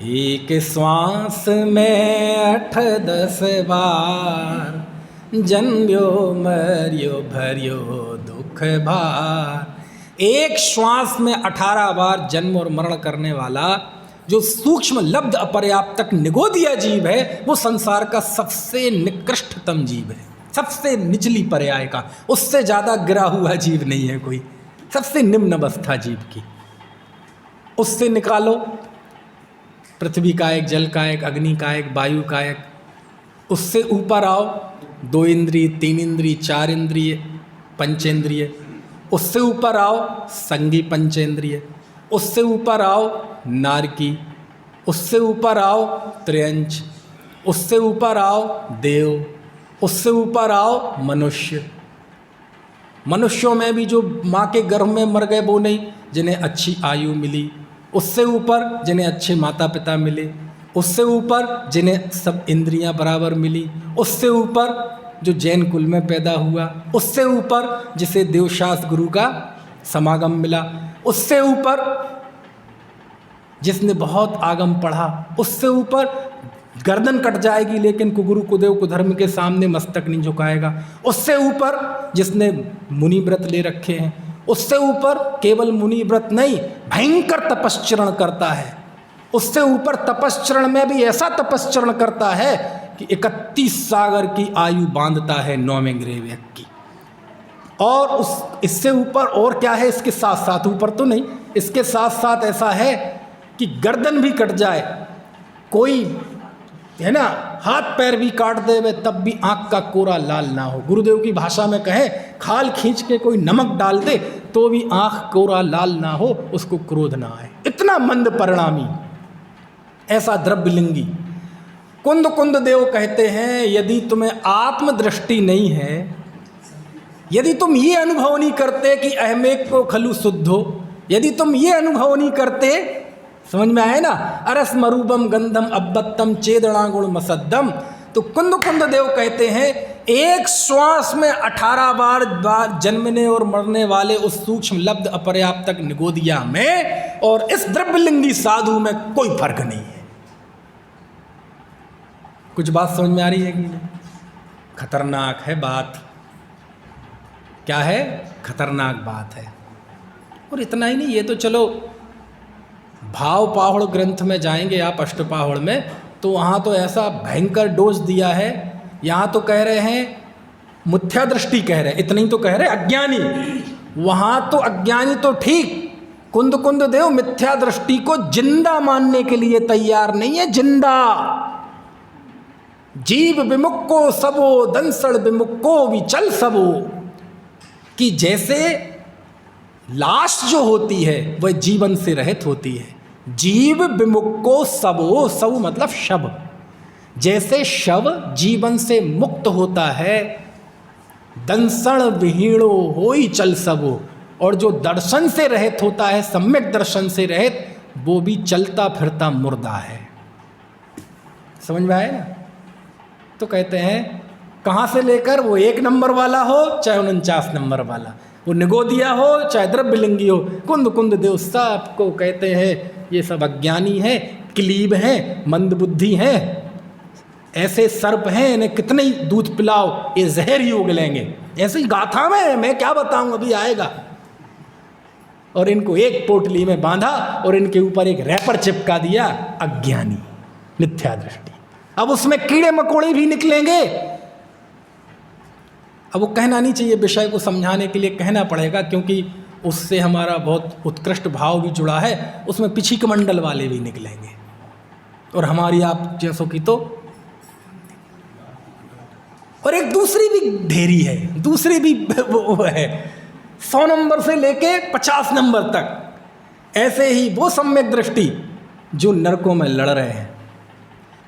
एक श्वास में 8-10 बार जन्म्यो मरियो भरियो दुख भार। एक श्वास में 18 बार जन्म और मरण करने वाला जो सूक्ष्म लब्ध अपर्याप्तक निगोदिया जीव है वो संसार का सबसे निकृष्टतम जीव है, सबसे निचली पर्याय का। उससे ज़्यादा गिरा हुआ जीव नहीं है कोई, सबसे निम्न अवस्था जीव की। उससे निकालो पृथ्वी का एक, जल का एक, अग्नि का एक, वायु का एक। उससे ऊपर आओ 2 इंद्रिय, 3 इंद्रिय, 4 इंद्रिय, पंचेंद्रिय। उससे ऊपर आओ संगी पंचेंद्रिय। उससे ऊपर आओ नारकी। उससे ऊपर आओ त्र्यंच। उससे ऊपर आओ देव। उससे ऊपर आओ मनुष्य। मनुष्यों में भी जो माँ के गर्भ में मर गए वो नहीं, जिन्हें अच्छी आयु मिली। उससे ऊपर जिन्हें अच्छे माता पिता मिले। उससे ऊपर जिन्हें सब इंद्रियां बराबर मिली। उससे ऊपर जो जैन कुल में पैदा हुआ। उससे ऊपर जिसे देवशास्त्र गुरु का समागम मिला। उससे ऊपर जिसने बहुत आगम पढ़ा। उससे ऊपर गर्दन कट जाएगी लेकिन कुगुरु कुदेव कुधर्म के सामने मस्तक नहीं झुकाएगा। उससे ऊपर जिसने मुनि व्रत ले रखे हैं। उससे ऊपर केवल मुनि व्रत नहीं, भयंकर तपश्चरण करता है। उससे ऊपर तपश्चरण में भी ऐसा तपश्चरण करता है कि 31 सागर की आयु बांधता है 9वें ग्रह व्यक्ति की। और इससे ऊपर और क्या है? इसके साथ साथ, ऊपर तो नहीं, इसके साथ साथ ऐसा है कि गर्दन भी कट जाए, कोई है ना, हाथ पैर भी काट देवे तब भी आंख का कोरा लाल ना हो। गुरुदेव की भाषा में कहे, खाल खींच के कोई नमक डाल दे तो भी आंख कोरा लाल ना हो, उसको क्रोध ना आए। इतना मंद परिणामी ऐसा द्रव्यलिंगी। कुंद कुंद देव कहते हैं, यदि तुम्हें आत्मदृष्टि नहीं है, यदि तुम ये अनुभव नहीं करते कि अहमेक को खलु शुद्धो, यदि तुम ये अनुभव नहीं करते, समझ में आए ना, अरस मरूबम गंधम अब्बत्तम चेदना गुण मसद्दम, तो कुंद कुंद देव कहते हैं एक श्वास में 18 बार जन्मने और मरने वाले उस सूक्ष्म लब्ध अपर्याप्तक निगोदिया में और इस द्रव्यलिंगी साधु में कोई फर्क नहीं है। कुछ बात समझ में आ रही है कि नहीं? खतरनाक है बात। क्या है? खतरनाक बात है। और इतना ही नहीं, ये तो चलो भाव पाहुड़ ग्रंथ में जाएंगे आप, अष्टपाहुड़ में, तो वहाँ तो ऐसा भयंकर डोज दिया है। यहाँ तो कह रहे हैं मिथ्या दृष्टि कह रहे हैं, इतना ही तो कह रहे हैं अज्ञानी। वहाँ तो अज्ञानी तो ठीक, कुंद कुंद देव मिथ्या दृष्टि को जिंदा मानने के लिए तैयार नहीं है। जिंदा जीव विमुख को सबो दंसड़ विमुख को विचल सबो, कि जैसे लाश जो होती है वह जीवन से रहित होती है। जीव विमुख को सबो, सब मतलब शव, जैसे शव जीवन से मुक्त होता है, दंसण विहीणो होई चल सबो, और जो दर्शन से रहित होता है, सम्यक दर्शन से रहित, वो भी चलता फिरता मुर्दा है। समझ में आए ना? तो कहते हैं कहाँ से लेकर, वो 1 नंबर वाला हो चाहे 49 नंबर वाला, वो निगोदिया हो चाहे द्रव्यलिंगी हो, कुंद कुंद देव सबको कहते हैं ये सब अज्ञानी हैं, क्लीब हैं, मंदबुद्धि हैं, ऐसे सर्प हैं, इन्हें कितने ही दूध पिलाओ ये जहर ही उगलेंगे। ऐसे ही गाथा में है, मैं क्या बताऊं, अभी आएगा। और इनको एक पोटली में बांधा और इनके ऊपर एक रैपर चिपका दिया, अज्ञानी, मिथ्या दृष्टि। अब उसमें कीड़े मकोड़े भी निकलेंगे। अब वो कहना नहीं चाहिए, विषय को समझाने के लिए कहना पड़ेगा, क्योंकि उससे हमारा बहुत उत्कृष्ट भाव भी जुड़ा है। उसमें पिछिक मंडल वाले भी निकलेंगे और हमारी आप जैसों की तो। और एक दूसरी भी ढेरी है, दूसरी भी वो है, 100 नंबर से लेके 50 नंबर तक। ऐसे ही वो सम्यक दृष्टि जो नरकों में लड़ रहे हैं,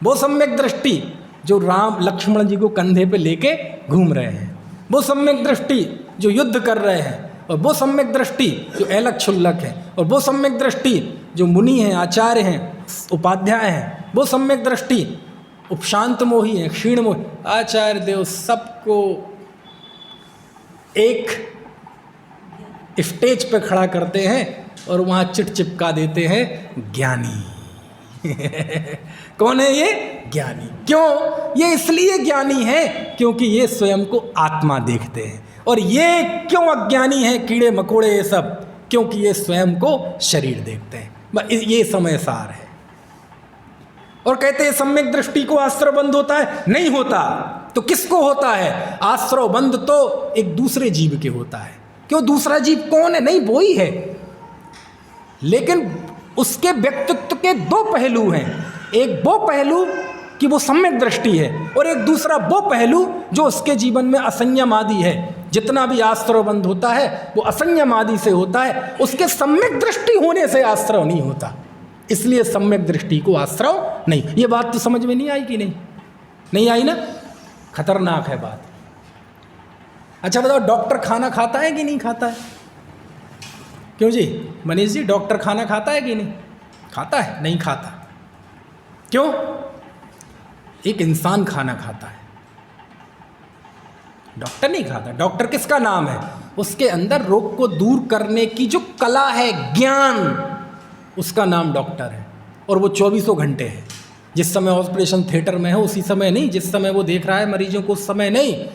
वो सम्यक दृष्टि जो राम लक्ष्मण जी को कंधे पे लेके घूम रहे हैं, वो सम्यक दृष्टि जो युद्ध कर रहे हैं, और वो सम्यक दृष्टि जो ऐलक क्षुल्लक है, और वो सम्यक दृष्टि जो मुनि हैं, आचार्य हैं, उपाध्याय हैं, वो सम्यक दृष्टि उपशांत मोही हैं, क्षीण मोही, आचार्य देव, सबको एक स्टेज पे खड़ा करते हैं और वहाँ चिट चिपका देते हैं ज्ञानी। कौन है ये? ज्ञानी। क्यों? ये इसलिए ज्ञानी है क्योंकि ये स्वयं को आत्मा देखते हैं। और ये क्यों अज्ञानी है, कीड़े मकोड़े ये सब? क्योंकि ये स्वयं को शरीर देखते हैं। ये समय सार है। और कहते हैं सम्यक दृष्टि को आश्रव बंध होता है? नहीं होता। तो किसको होता है? आश्रव बंध तो एक दूसरे जीव के होता है। क्यों? दूसरा जीव कौन है? नहीं, वो ही है, लेकिन उसके व्यक्तित्व के दो पहलू हैं। एक वो पहलू कि वो सम्यक दृष्टि है, और एक दूसरा वो पहलू जो उसके जीवन में असंयम आदि है। जितना भी आश्रव बंध होता है वो असंयम आदि से होता है, उसके सम्यक दृष्टि होने से आश्रव नहीं होता। इसलिए सम्यक दृष्टि को आश्रव नहीं। ये बात तो समझ में नहीं आई कि नहीं? नहीं आई ना? खतरनाक है बात। अच्छा बताओ, डॉक्टर खाना खाता है कि नहीं खाता है? क्यों जी मनीष जी, डॉक्टर खाना खाता है कि नहीं खाता है? नहीं खाता। क्यों? एक इंसान खाना खाता है, डॉक्टर नहीं खाता। डॉक्टर किसका नाम है? उसके अंदर रोग को दूर करने की जो कला है, ज्ञान, उसका नाम डॉक्टर है। और वो 24 घंटे है। जिस समय ऑपरेशन थिएटर में है उसी समय नहीं, जिस समय वो देख रहा है मरीजों को उस समय नहीं,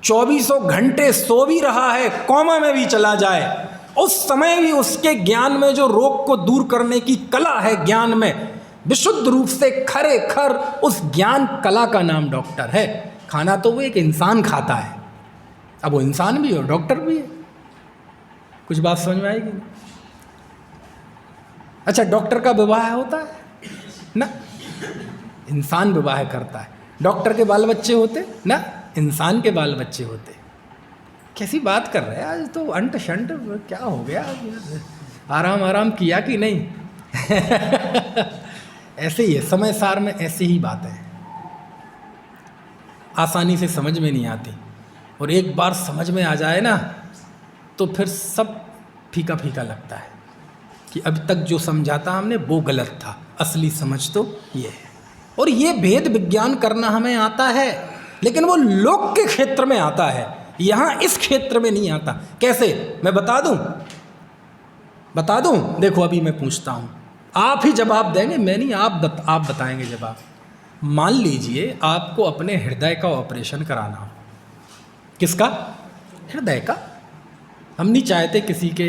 24 घंटे सो भी रहा है, कोमा में भी चला जाए, उस समय भी उसके ज्ञान में जो रोग को दूर करने की कला है, ज्ञान में विशुद्ध रूप से खरे खर, उस ज्ञान कला का नाम डॉक्टर है। खाना तो वो एक इंसान खाता है। अब वो इंसान भी और डॉक्टर भी है। कुछ बात समझ में आएगी? अच्छा, डॉक्टर का विवाह होता है ना? इंसान विवाह करता है। डॉक्टर के बाल बच्चे होते ना? इंसान के बाल बच्चे होते। कैसी बात कर रहे हैं आज तो, अंट शंट क्या हो गया? आराम आराम किया कि नहीं? ऐसे ही है, समय सार में ऐसी ही बातें हैं, आसानी से समझ में नहीं आती। और एक बार समझ में आ जाए ना तो फिर सब फीका फीका लगता है कि अब तक जो समझाता हमने वो गलत था, असली समझ तो ये है। और ये भेद विज्ञान करना हमें आता है, लेकिन वो लोक के क्षेत्र में आता है, यहाँ इस क्षेत्र में नहीं आता। कैसे? मैं बता दूं? देखो अभी मैं पूछता हूँ, आप ही जवाब देंगे, मैं नहीं, आप बताएंगे जवाब। मान लीजिए आपको अपने हृदय का ऑपरेशन कराना हो। किसका? हृदय का। हम नहीं चाहते किसी के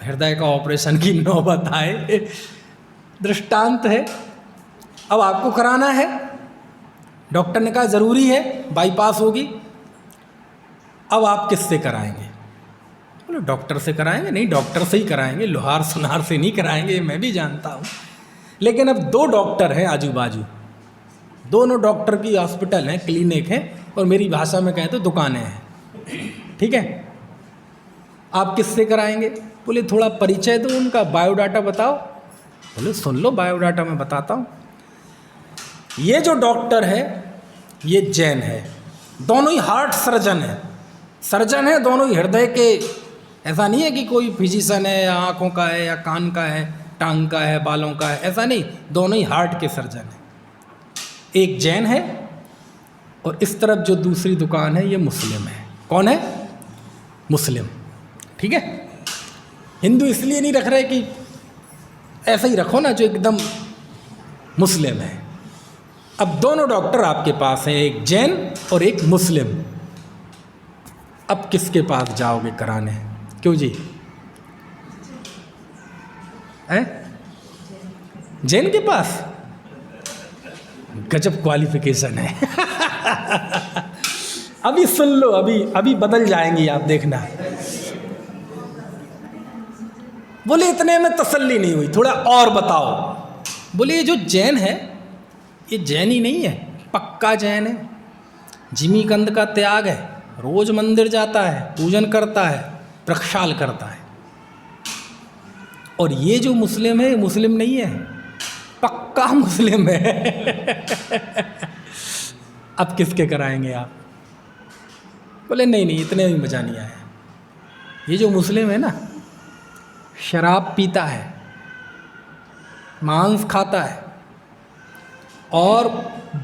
हृदय का ऑपरेशन की नौबत आए, दृष्टांत है। अब आपको कराना है, डॉक्टर ने कहा ज़रूरी है, बाईपास होगी। अब आप किससे कराएंगे? बोले डॉक्टर से कराएंगे। नहीं, डॉक्टर से ही कराएंगे, लोहार सुनार से नहीं कराएंगे, मैं भी जानता हूँ। लेकिन अब 2 डॉक्टर हैं आजू बाजू, दोनों डॉक्टर की हॉस्पिटल हैं, क्लिनिक है, और मेरी भाषा में कहें तो दुकानें हैं। ठीक है, आप किससे कराएंगे? बोले थोड़ा परिचय दो उनका, बायोडाटा बताओ। बोले सुन लो, बायोडाटा मैं बताता हूँ। ये जो डॉक्टर है ये जैन है, दोनों ही हार्ट सर्जन है, दोनों ही हृदय के। ऐसा नहीं है कि कोई फिजिशियन है या आँखों का है या कान का है, टांग का है, बालों का है, ऐसा नहीं, दोनों ही हार्ट के सर्जन हैं। एक जैन है और इस तरफ जो दूसरी दुकान है ये मुस्लिम है। कौन है? मुस्लिम। ठीक है, हिंदू इसलिए नहीं रख रहे कि ऐसा ही रखो ना, जो एकदम मुस्लिम है। अब दोनों डॉक्टर आपके पास हैं, एक जैन और एक मुस्लिम। अब किसके पास जाओगे कराने? क्यों जी? हैं? जैन के पास? गजब क्वालिफिकेशन है। अभी सुन लो, अभी बदल जाएंगी आप देखना। बोले इतने में तसल्ली नहीं हुई, थोड़ा और बताओ। बोले ये जो जैन है ये जैन ही नहीं है, पक्का जैन है, जिमीकंद का त्याग है, रोज मंदिर जाता है, पूजन करता है, प्रक्षाल करता है। और ये जो मुस्लिम है मुस्लिम नहीं है, पक्का मुस्लिम है। अब किसके कराएंगे आप? बोले नहीं इतने भी मजा नहीं आया। ये जो मुस्लिम है ना, शराब पीता है, मांस खाता है, और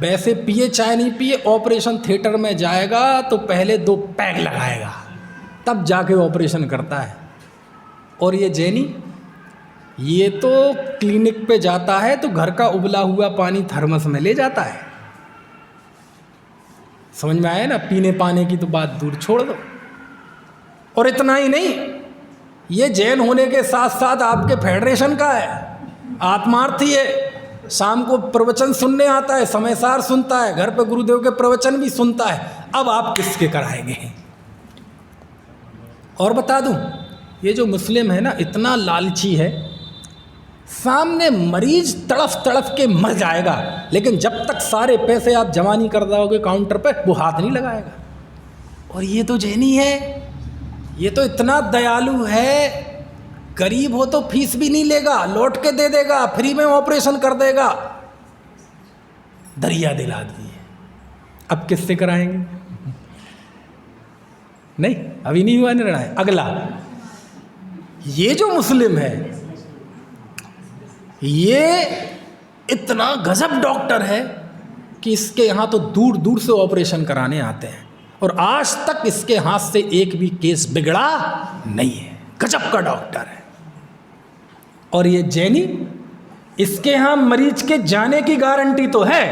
वैसे पिए चाहे नहीं पिए ऑपरेशन थिएटर में जाएगा तो पहले 2 पैग लगाएगा, तब जाके ऑपरेशन करता है। और ये जैनी, ये तो क्लिनिक पे जाता है तो घर का उबला हुआ पानी थर्मस में ले जाता है। समझ में आया ना? पीने पाने की तो बात दूर छोड़ दो। और इतना ही नहीं, ये जैन होने के साथ साथ आपके फेडरेशन का है, आत्मार्थी है, शाम को प्रवचन सुनने आता है, समयसार सुनता है, घर पे गुरुदेव के प्रवचन भी सुनता है। अब आप किसके कराएंगे? और बता दूं, ये जो मुस्लिम है ना इतना लालची है, सामने मरीज तड़फ तड़फ के मर जाएगा, लेकिन जब तक सारे पैसे आप जमा नहीं कर दोगे काउंटर पे, वो हाथ नहीं लगाएगा। और ये तो जैनी है, ये तो इतना दयालु है, गरीब हो तो फीस भी नहीं लेगा, लौट के दे देगा, फ्री में ऑपरेशन कर देगा। दरिया दिला दिए। अब किससे कराएंगे? नहीं, अभी नहीं हुआ निर्णय। अगला, ये जो मुस्लिम है ये इतना गजब डॉक्टर है कि इसके यहाँ तो दूर दूर से ऑपरेशन कराने आते हैं, और आज तक इसके हाथ से एक भी केस बिगड़ा नहीं है। गजब का डॉक्टर है। और ये जैनी, इसके यहाँ मरीज के जाने की गारंटी तो है,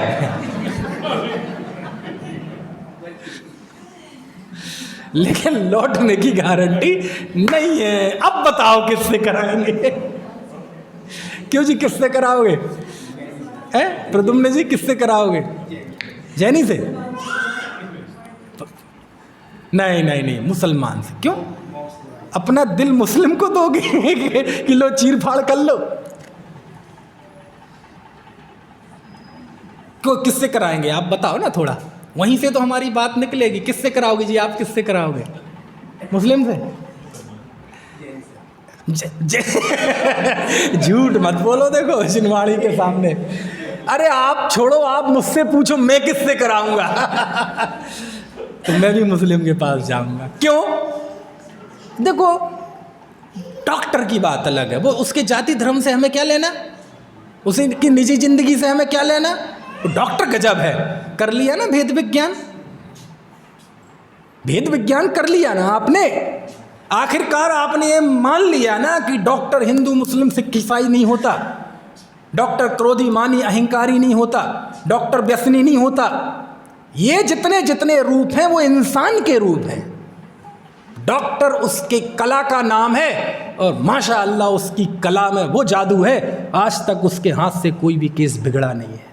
लेकिन लौटने की गारंटी नहीं है। अब बताओ किससे कराएंगे? क्यों जी, किससे कराओगे? प्रद्युम्न जी किससे कराओगे? जैनी से? नहीं, मुसलमान से। क्यों? अपना दिल मुस्लिम को दोगे कि लो चीर फाड़ कर लो? क्यों, किससे कराएंगे आप बताओ ना थोड़ा, वहीं से तो हमारी बात निकलेगी। किससे कराओगे जी? आप किससे कराओगे? मुस्लिम से? झूठ मत बोलो, देखो जिनवाड़ी के सामने। अरे आप छोड़ो, आप मुझसे पूछो मैं किससे कराऊंगा। तो मैं भी मुस्लिम के पास जाऊंगा। क्यों? देखो, डॉक्टर की बात अलग है, वो उसके जाति धर्म से हमें क्या लेना, उसी की निजी जिंदगी से हमें क्या लेना। तो डॉक्टर गजब है, कर लिया ना भेद विज्ञान, भेद विज्ञान कर लिया ना आपने। आखिरकार आपने ये मान लिया ना कि डॉक्टर हिंदू मुस्लिम सिख ईसाई नहीं होता, डॉक्टर क्रोधी मानी अहंकारी नहीं होता, डॉक्टर व्यसनी नहीं होता। ये जितने जितने रूप हैं वो इंसान के रूप हैं। डॉक्टर उसके कला का नाम है, और माशाअल्लाह उसकी कला में वो जादू है, आज तक उसके हाथ से कोई भी केस बिगड़ा नहीं है।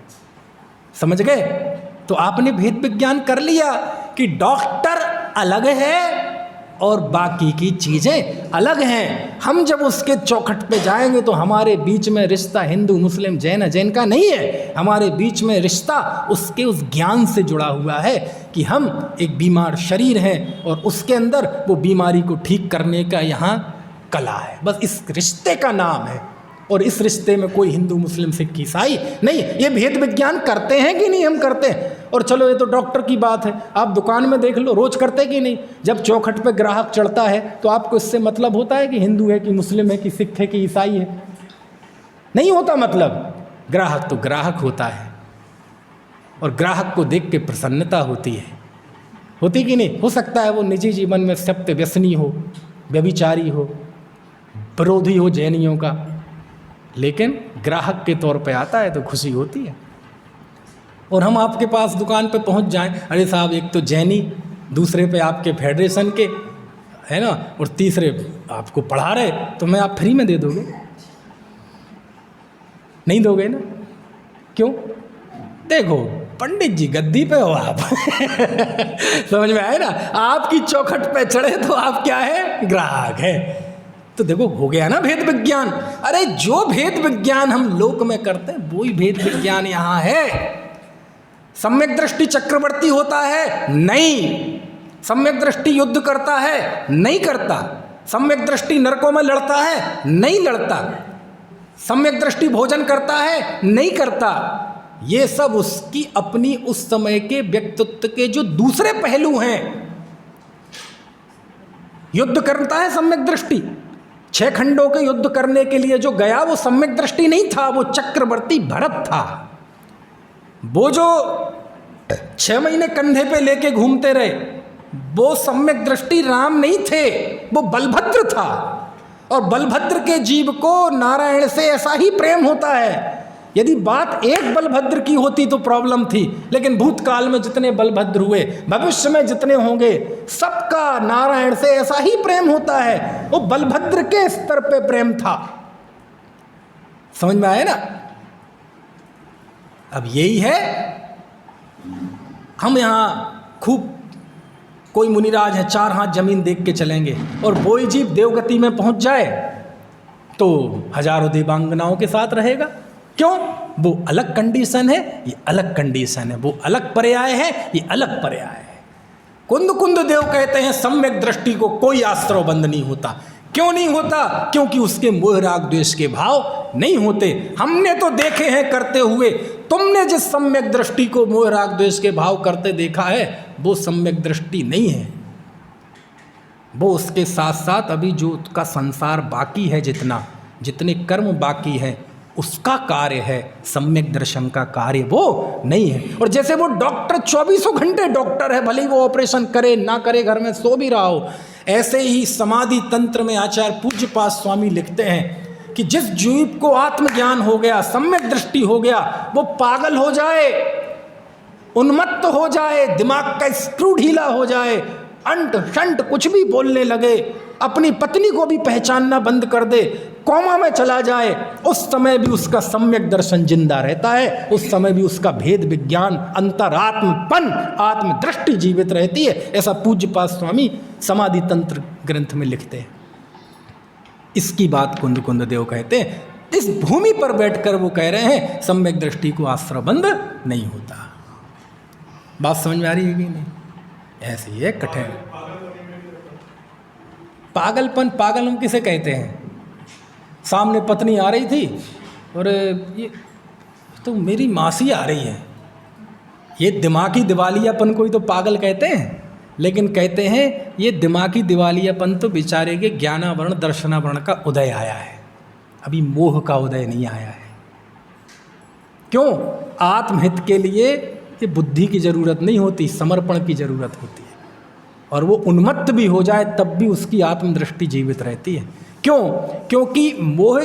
समझ गए? तो आपने भेद विज्ञान कर लिया कि डॉक्टर अलग है और बाकी की चीज़ें अलग हैं। हम जब उसके चौखट पे जाएंगे तो हमारे बीच में रिश्ता हिंदू मुस्लिम जैन जैन का नहीं है, हमारे बीच में रिश्ता उसके उस ज्ञान से जुड़ा हुआ है कि हम एक बीमार शरीर हैं और उसके अंदर वो बीमारी को ठीक करने का यहाँ कला है। बस इस रिश्ते का नाम है, और इस रिश्ते में कोई हिंदू मुस्लिम सिख ईसाई नहीं। ये भेद विज्ञान करते हैं कि नहीं? हम करते हैं। और चलो ये तो डॉक्टर की बात है, आप दुकान में देख लो रोज करते कि नहीं? जब चौखट पे ग्राहक चढ़ता है तो आपको इससे मतलब होता है कि हिंदू है कि मुस्लिम है कि सिख है कि ईसाई है? नहीं होता मतलब। ग्राहक तो ग्राहक होता है, और ग्राहक को देख के प्रसन्नता होती है, होती कि नहीं? हो सकता है वो निजी जीवन में सत्य व्यसनी हो, व्यभिचारी हो, विरोधी हो जैनियों का, लेकिन ग्राहक के तौर पे आता है तो खुशी होती है। और हम आपके पास दुकान पे पहुंच जाएं, अरे साहब एक तो जैनी, दूसरे पे आपके फेडरेशन के, है ना, और तीसरे आपको पढ़ा रहे, तो मैं आप फ्री में दे दोगे? नहीं दोगे ना? क्यों? देखो पंडित जी गद्दी पे हो आप समझ में आए ना, आपकी चौखट पे चढ़े तो आप क्या है? ग्राहक है। तो देखो हो गया ना भेद विज्ञान। अरे जो भेद विज्ञान हम लोक में करते हैं वही भेद विज्ञान यहाँ है। सम्यक दृष्टि चक्रवर्ती होता है? नहीं। सम्यक दृष्टि युद्ध करता है? नहीं करता। सम्यक दृष्टि नरकों में लड़ता है? नहीं लड़ता। सम्यक दृष्टि भोजन करता है? नहीं करता। ये सब उसकी अपनी उस समय के व्यक्तित्व के जो दूसरे पहलू हैं। युद्ध करता है सम्यक दृष्टि, 6 खंडों के युद्ध करने के लिए जो गया वो सम्यक दृष्टि नहीं था, वो चक्रवर्ती भरत था। वो जो 6 महीने कंधे पे लेके घूमते रहे वो सम्यक दृष्टि राम नहीं थे, वो बलभद्र था। और बलभद्र के जीव को नारायण से ऐसा ही प्रेम होता है। यदि बात एक बलभद्र की होती तो प्रॉब्लम थी, लेकिन भूतकाल में जितने बलभद्र हुए, भविष्य में जितने होंगे, सबका नारायण से ऐसा ही प्रेम होता है। वो बलभद्र के स्तर पे प्रेम था। समझ में आया ना? अब यही है, हम यहाँ खूब कोई मुनिराज है 4 हाथ जमीन देख के चलेंगे और वही जीव देवगति में पहुंच जाए तो हजारों देवांगनाओं के साथ रहेगा। क्यों? वो अलग कंडीशन है, ये अलग कंडीशन है। वो अलग पर्याय है, ये अलग पर्याय है। कुंद कुंद देव कहते हैं सम्यक दृष्टि को कोई आश्रव बंद नहीं होता। क्यों नहीं होता? क्योंकि उसके मोह राग द्वेष के भाव नहीं होते। हमने तो देखे हैं करते हुए। तुमने जिस सम्यक दृष्टि को मोह राग द्वेष के भाव करते देखा है वो सम्यक दृष्टि नहीं है। वो उसके साथ साथ अभी जो उसका संसार बाकी है, जितने कर्म बाकी है उसका कार्य है। सम्यक दर्शन का कार्य वो नहीं है। और जैसे वो डॉक्टर 24 घंटे डॉक्टर है, भले ही वो ऑपरेशन करे ना करे, घर में सो भी रहा हो, ऐसे ही समाधि तंत्र में आचार्य पूज्यपाद स्वामी लिखते हैं कि जिस जीव को आत्मज्ञान हो गया, सम्यक दृष्टि हो गया, वो पागल हो जाए, उन्मत्त हो जाए, दिमाग का स्क्रू ढीला हो जाए, अंट शंट कुछ भी बोलने लगे, अपनी पत्नी को भी पहचानना बंद कर दे, कोमा में चला जाए, उस समय भी उसका सम्यक दर्शन जिंदा रहता है। उस समय भी उसका भेद विज्ञान, अंतरात्मपन, आत्मदृष्टि जीवित रहती है। ऐसा पूज्यपाद स्वामी समाधि तंत्र ग्रंथ में लिखते हैं। इसकी बात कुंद कुंद देव कहते हैं। इस भूमि पर बैठकर वो कह रहे हैं सम्यक दृष्टि को आश्रय बंद नहीं होता। बात समझ में आ रही है कि नहीं? ऐसे ही है कठिन। पागलपन, पागल हम किसे कहते हैं? सामने पत्नी आ रही थी और ये तो मेरी मासी आ रही है, ये दिमागी दिवालियापन को ही तो पागल कहते हैं। लेकिन कहते हैं ये दिमागी दिवालियापन तो बेचारे के ज्ञानावरण दर्शनावरण का उदय आया है, अभी मोह का उदय नहीं आया है। क्यों? आत्महित के लिए ये बुद्धि की जरूरत नहीं होती, समर्पण की जरूरत होती है। और वो उन्मत्त भी हो जाए तब भी उसकी आत्मदृष्टि जीवित रहती है। क्यों? क्योंकि मोह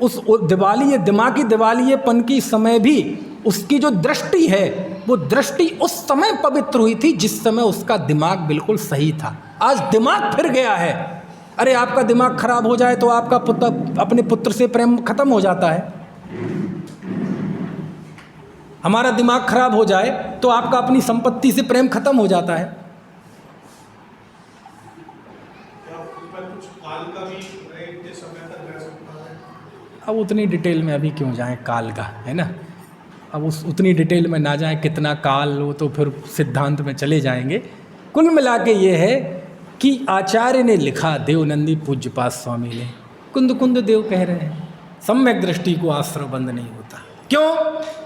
उस दिमागी दिवालियेपन की समय भी उसकी जो दृष्टि है वो दृष्टि उस समय पवित्र हुई थी जिस समय उसका दिमाग बिल्कुल सही था। आज दिमाग फिर गया है। अरे आपका दिमाग खराब हो जाए तो आपका अपने पुत्र से प्रेम खत्म हो जाता है। हमारा दिमाग खराब हो जाए तो आपका अपनी संपत्ति से प्रेम खत्म हो जाता है। अब उतनी डिटेल में अभी क्यों जाएं, काल का है ना, अब उतनी डिटेल में ना जाएं, कितना काल हो तो फिर सिद्धांत में चले जाएंगे। कुल मिला के ये है कि आचार्य ने लिखा, देवनंदी पूज्यपाद स्वामी ने, कुंद कुंद देव कह रहे हैं सम्यक दृष्टि को आश्रय बंद नहीं होता। क्यों?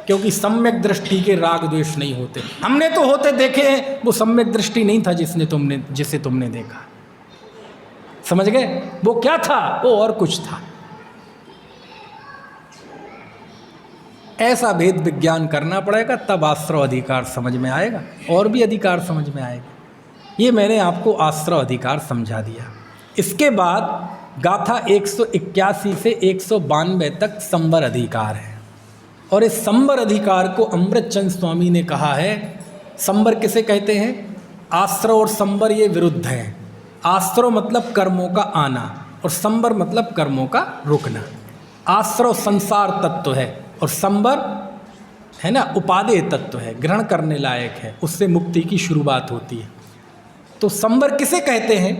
क्योंकि सम्यक दृष्टि के राग द्वेष नहीं होते। हमने तो होते देखे हैं, वो सम्यक दृष्टि नहीं था जिसे तुमने देखा। समझ गए? वो क्या था? वो और कुछ था। ऐसा भेद विज्ञान करना पड़ेगा तब आश्रय अधिकार समझ में आएगा, और भी अधिकार समझ में आएगा। ये मैंने आपको आश्रय अधिकार समझा दिया। इसके बाद गाथा 181 से 192 तक संवर अधिकार है। और इस संबर अधिकार को अमृतचंद स्वामी ने कहा है। संबर किसे कहते हैं? आश्रव और संबर ये विरुद्ध हैं। आश्रव मतलब कर्मों का आना और संबर मतलब कर्मों का रुकना। आश्रव संसार तत्व है और संबर है ना उपादेय तत्व है, ग्रहण करने लायक है, उससे मुक्ति की शुरुआत होती है। तो संबर किसे कहते हैं?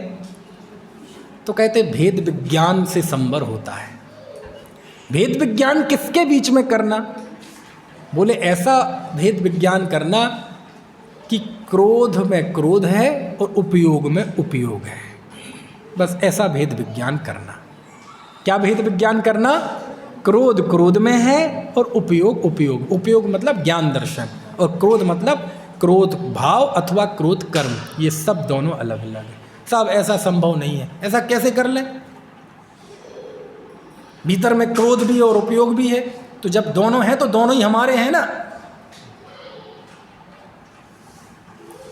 तो कहते भेद विज्ञान से संबर होता है। भेद विज्ञान किसके बीच में करना? बोले ऐसा भेद विज्ञान करना कि क्रोध में क्रोध है और उपयोग में उपयोग है, बस ऐसा भेद विज्ञान करना। क्या भेद विज्ञान करना? क्रोध क्रोध में है और उपयोग उपयोग। उपयोग मतलब ज्ञान दर्शन और क्रोध मतलब क्रोध भाव अथवा क्रोध कर्म, ये सब दोनों अलग अलग है। सब ऐसा संभव नहीं है। ऐसा कैसे कर लें? भीतर में क्रोध भी और उपयोग भी है, तो जब दोनों हैं तो दोनों ही हमारे हैं ना।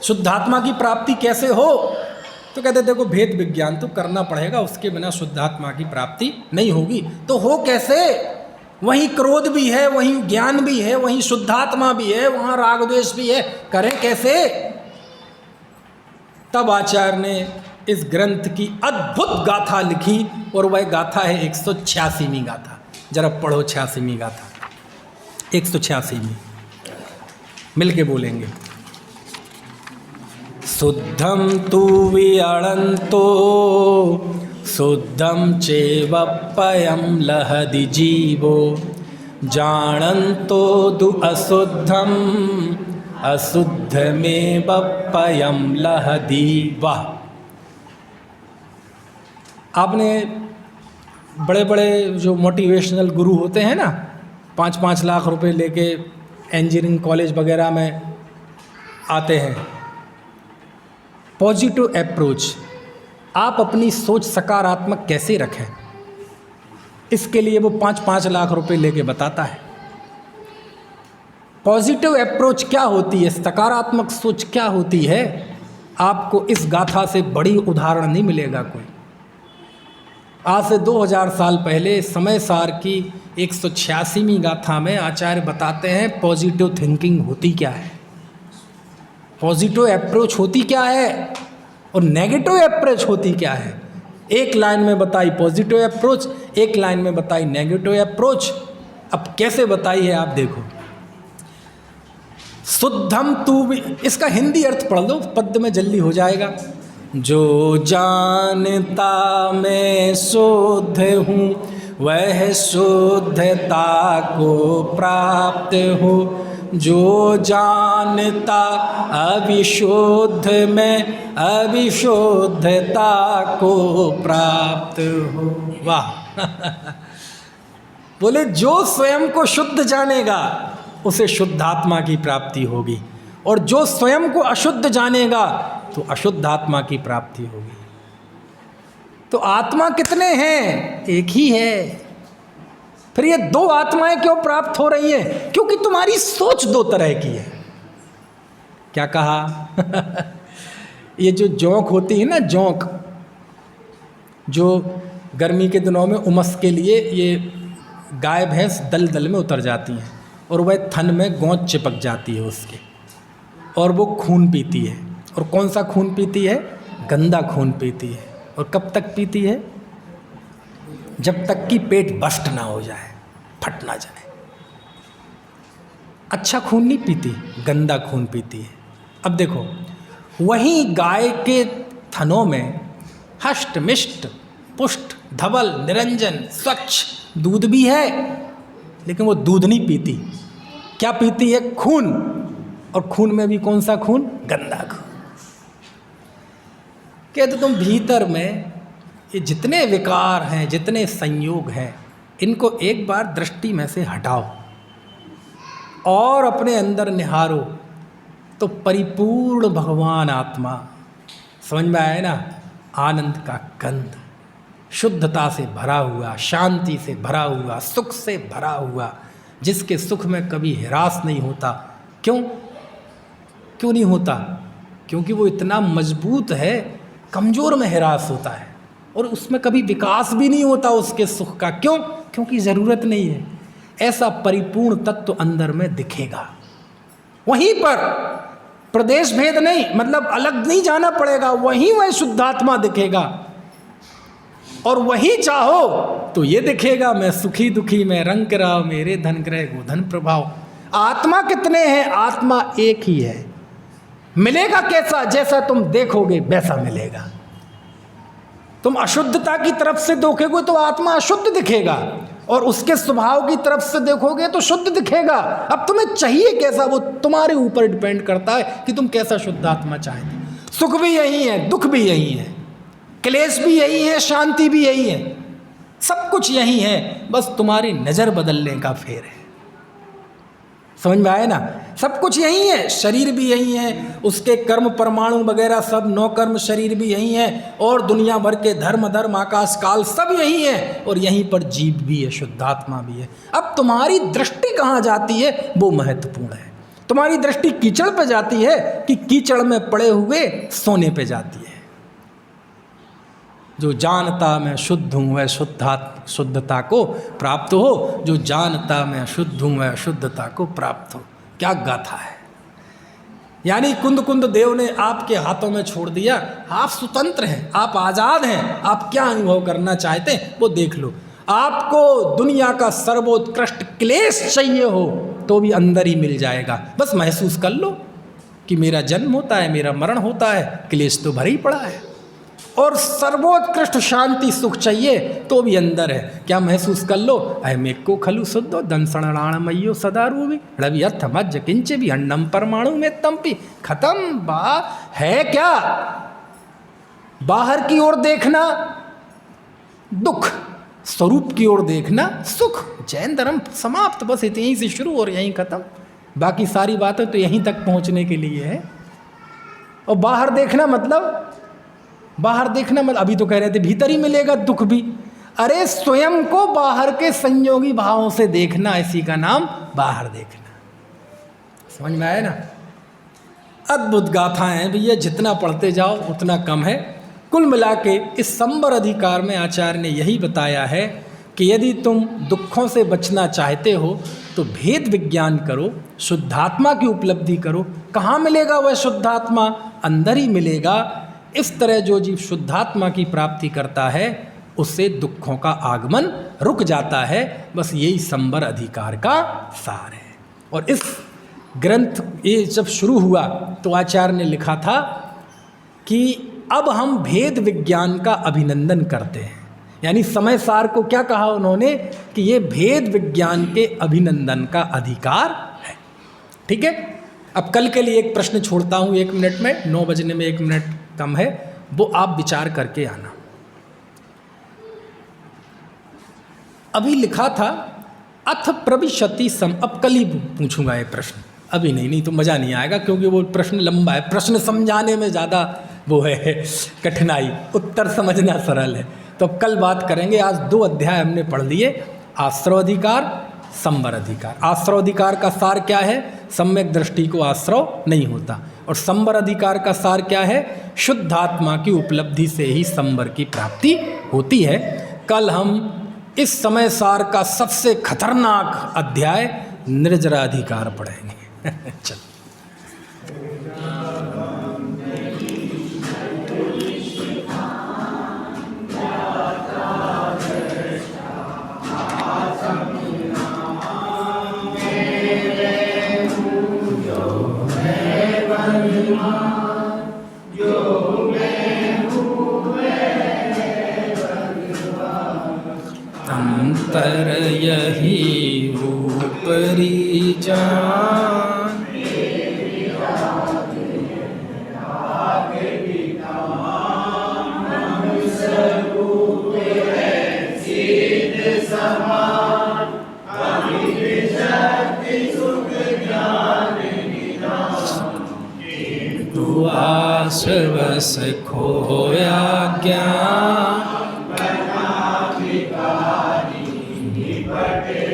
शुद्धात्मा की प्राप्ति कैसे हो? तो कहते देखो भेद विज्ञान तो करना पड़ेगा, उसके बिना शुद्धात्मा की प्राप्ति नहीं होगी। तो हो कैसे? वहीं क्रोध भी है, वहीं ज्ञान भी है, वहीं शुद्धात्मा भी है, वहाँ राग द्वेष भी है, करें कैसे? तब आचार्य ने इस ग्रंथ की अद्भुत गाथा लिखी और वह गाथा है 186वीं गाथा। जरा पढ़ो 86वीं गाथा, 186वीं मिलके बोलेंगे। शुद्धम तु विअणन्तो शुद्धम चेवप्पयं लहदि जीवो जानन्तो दु अशुद्धम अशुद्धमेवप्पयं लहदि। वाह! आपने बड़े बड़े जो मोटिवेशनल गुरु होते हैं ना, 5-5 लाख रुपए लेके इंजीनियरिंग कॉलेज वगैरह में आते हैं। पॉजिटिव अप्रोच, आप अपनी सोच सकारात्मक कैसे रखें, इसके लिए वो 5-5 लाख रुपए लेके बताता है। पॉजिटिव अप्रोच क्या होती है, सकारात्मक सोच क्या होती है, आपको इस गाथा से बड़ी उदाहरण नहीं मिलेगा कोई। आज से 2000 साल पहले समय सार की 186वीं गाथा में आचार्य बताते हैं पॉजिटिव थिंकिंग होती क्या है, पॉजिटिव अप्रोच होती क्या है और नेगेटिव अप्रोच होती क्या है। एक लाइन में बताई पॉजिटिव अप्रोच, एक लाइन में बताई नेगेटिव अप्रोच। अब कैसे बताई है आप देखो। शुद्धम तू भी, इसका हिंदी अर्थ पढ़ लो, पद्य में जल्दी हो जाएगा। जो जानता मैं शुद्ध हूँ वह शुद्धता को प्राप्त हो, जो जानता अविशुद्ध में अविशुद्धता को प्राप्त हो। वाह! बोले जो स्वयं को शुद्ध जानेगा उसे शुद्धात्मा की प्राप्ति होगी, और जो स्वयं को अशुद्ध जानेगा तो अशुद्ध आत्मा की प्राप्ति होगी। तो आत्मा कितने हैं? एक ही है। फिर ये दो आत्माएं क्यों प्राप्त हो रही है? क्योंकि तुम्हारी सोच दो तरह की है। क्या कहा? ये जो जोंक होती है ना, जोंक जो गर्मी के दिनों में उमस के लिए ये गाय भैंस दल दल में उतर जाती हैं और वह थन में गोंद चिपक जाती है उसके, और वो खून पीती है। और कौन सा खून पीती है? गंदा खून पीती है। और कब तक पीती है? जब तक कि पेट बस्ट ना हो जाए, फट ना जाए। अच्छा खून नहीं पीती, गंदा खून पीती है। अब देखो, वहीं गाय के थनों में हष्ट मिष्ट पुष्ट धवल निरंजन स्वच्छ दूध भी है, लेकिन वो दूध नहीं पीती। क्या पीती है? खून। और खून में भी कौन सा खून? गंदा खून। कहते तुम भीतर में ये जितने विकार हैं, जितने संयोग हैं, इनको एक बार दृष्टि में से हटाओ और अपने अंदर निहारो, तो परिपूर्ण भगवान आत्मा समझ में आया ना? आनंद का गंध, शुद्धता से भरा हुआ, शांति से भरा हुआ, सुख से भरा हुआ, जिसके सुख में कभी हिरास नहीं होता। क्यों नहीं होता? क्योंकि वो इतना मजबूत है, कमज़ोर में हिरास होता है और उसमें कभी विकास भी नहीं होता उसके सुख का। क्यों? क्योंकि ज़रूरत नहीं है। ऐसा परिपूर्ण तत्व अंदर में दिखेगा। वहीं पर प्रदेश भेद नहीं, मतलब अलग नहीं जाना पड़ेगा, वहीं वह शुद्धात्मा दिखेगा। और वही चाहो तो ये दिखेगा, मैं सुखी दुखी मैं रंग राव, मेरे धन ग्रह गोधन प्रभाव। आत्मा कितने हैं? आत्मा एक ही है। मिलेगा कैसा? जैसा तुम देखोगे वैसा मिलेगा। तुम अशुद्धता की तरफ से देखोगे तो आत्मा अशुद्ध दिखेगा, और उसके स्वभाव की तरफ से देखोगे तो शुद्ध दिखेगा। अब तुम्हें चाहिए कैसा, वो तुम्हारे ऊपर डिपेंड करता है कि तुम कैसा शुद्ध आत्मा चाहते। सुख भी यही है, दुख भी यही है, क्लेश भी यही है, शांति भी यही है, सब कुछ यही है, बस तुम्हारी नज़र बदलने का फेर है। समझ में आए ना? सब कुछ यही है, शरीर भी यही है, उसके कर्म परमाणु वगैरह सब 9 कर्म शरीर भी यही है, और दुनिया भर के धर्म आकाश काल सब यही है, और यहीं पर जीव भी है, शुद्धात्मा भी है। अब तुम्हारी दृष्टि कहाँ जाती है वो महत्वपूर्ण है। तुम्हारी दृष्टि कीचड़ पे जाती है कि कीचड़ में पड़े हुए सोने पे जाती है। जो जानता मैं शुद्ध हूँ वह शुद्धता को प्राप्त हो, जो जानता मैं शुद्ध हूँ वह शुद्धता को प्राप्त हो। क्या गाथा है! यानी कुंद देव ने आपके हाथों में छोड़ दिया, आप स्वतंत्र हैं, आप आज़ाद हैं, आप क्या अनुभव करना चाहते हैं वो देख लो। आपको दुनिया का सर्वोत्कृष्ट क्लेश चाहिए हो तो भी अंदर ही मिल जाएगा, बस महसूस कर लो कि मेरा जन्म होता है, मेरा मरण होता है, क्लेश तो भरा ही पड़ा है। और सर्वोत्कृष्ट शांति सुख चाहिए तो भी अंदर है, क्या महसूस कर लो। अहमें को खलु शुद्धो दंसणाण मयो सदा रूबी रवि अर्थ मज्ज किंचे भी अंडम परमाणु में तंपी। खत्म बात है क्या? बाहर की ओर देखना दुख, स्वरूप की ओर देखना सुख। जैन धर्म समाप्त, बस यहीं से शुरू और यहीं खत्म। बाकी सारी बातें तो यहीं तक पहुंचने के लिए है। और बाहर देखना मतलब अभी तो कह रहे थे भीतर ही मिलेगा दुख भी। अरे स्वयं को बाहर के संयोगी भावों से देखना, इसी का नाम बाहर देखना। समझ में आया ना? अद्भुत गाथाएं हैं भैया, जितना पढ़ते जाओ उतना कम है। कुल मिला के इस संबर अधिकार में आचार्य ने यही बताया है कि यदि तुम दुखों से बचना चाहते हो तो भेद विज्ञान करो, शुद्धात्मा की उपलब्धि करो। कहाँ मिलेगा वह शुद्धात्मा? अंदर ही मिलेगा। इस तरह जो जीव शुद्धात्मा की प्राप्ति करता है उससे दुखों का आगमन रुक जाता है। बस यही संबर अधिकार का सार है। और इस ग्रंथ ये जब शुरू हुआ तो आचार्य ने लिखा था कि अब हम भेद विज्ञान का अभिनंदन करते हैं। यानी समय सार को क्या कहा उन्होंने कि ये भेद विज्ञान के अभिनंदन का अधिकार है। ठीक है, अब कल के लिए एक प्रश्न छोड़ता हूँ 1 मिनट में, 9 बजने में 1 मिनट कम है, वो आप विचार करके आना। अभी लिखा था अथ प्रविशति सम, अब कल ही पूछूंगा ये प्रश्न, अभी नहीं तो मज़ा नहीं आएगा, क्योंकि वो प्रश्न लंबा है। प्रश्न समझाने में ज़्यादा वो है कठिनाई, उत्तर समझना सरल है। तो अब कल बात करेंगे। आज 2 अध्याय हमने पढ़ लिए, आश्रव अधिकार, संबर अधिकार। आश्रव अधिकार का सार क्या है? सम्यक दृष्टि को आश्रव नहीं होता। और संबर अधिकार का सार क्या है? शुद्धात्मा की उपलब्धि से ही संबर की प्राप्ति होती है। कल हम इस समय सार का सबसे खतरनाक अध्याय निर्जरा अधिकार पढ़ेंगे। चल अंतर यही ऊपरी जान, तू आस बस खोया ज्ञान,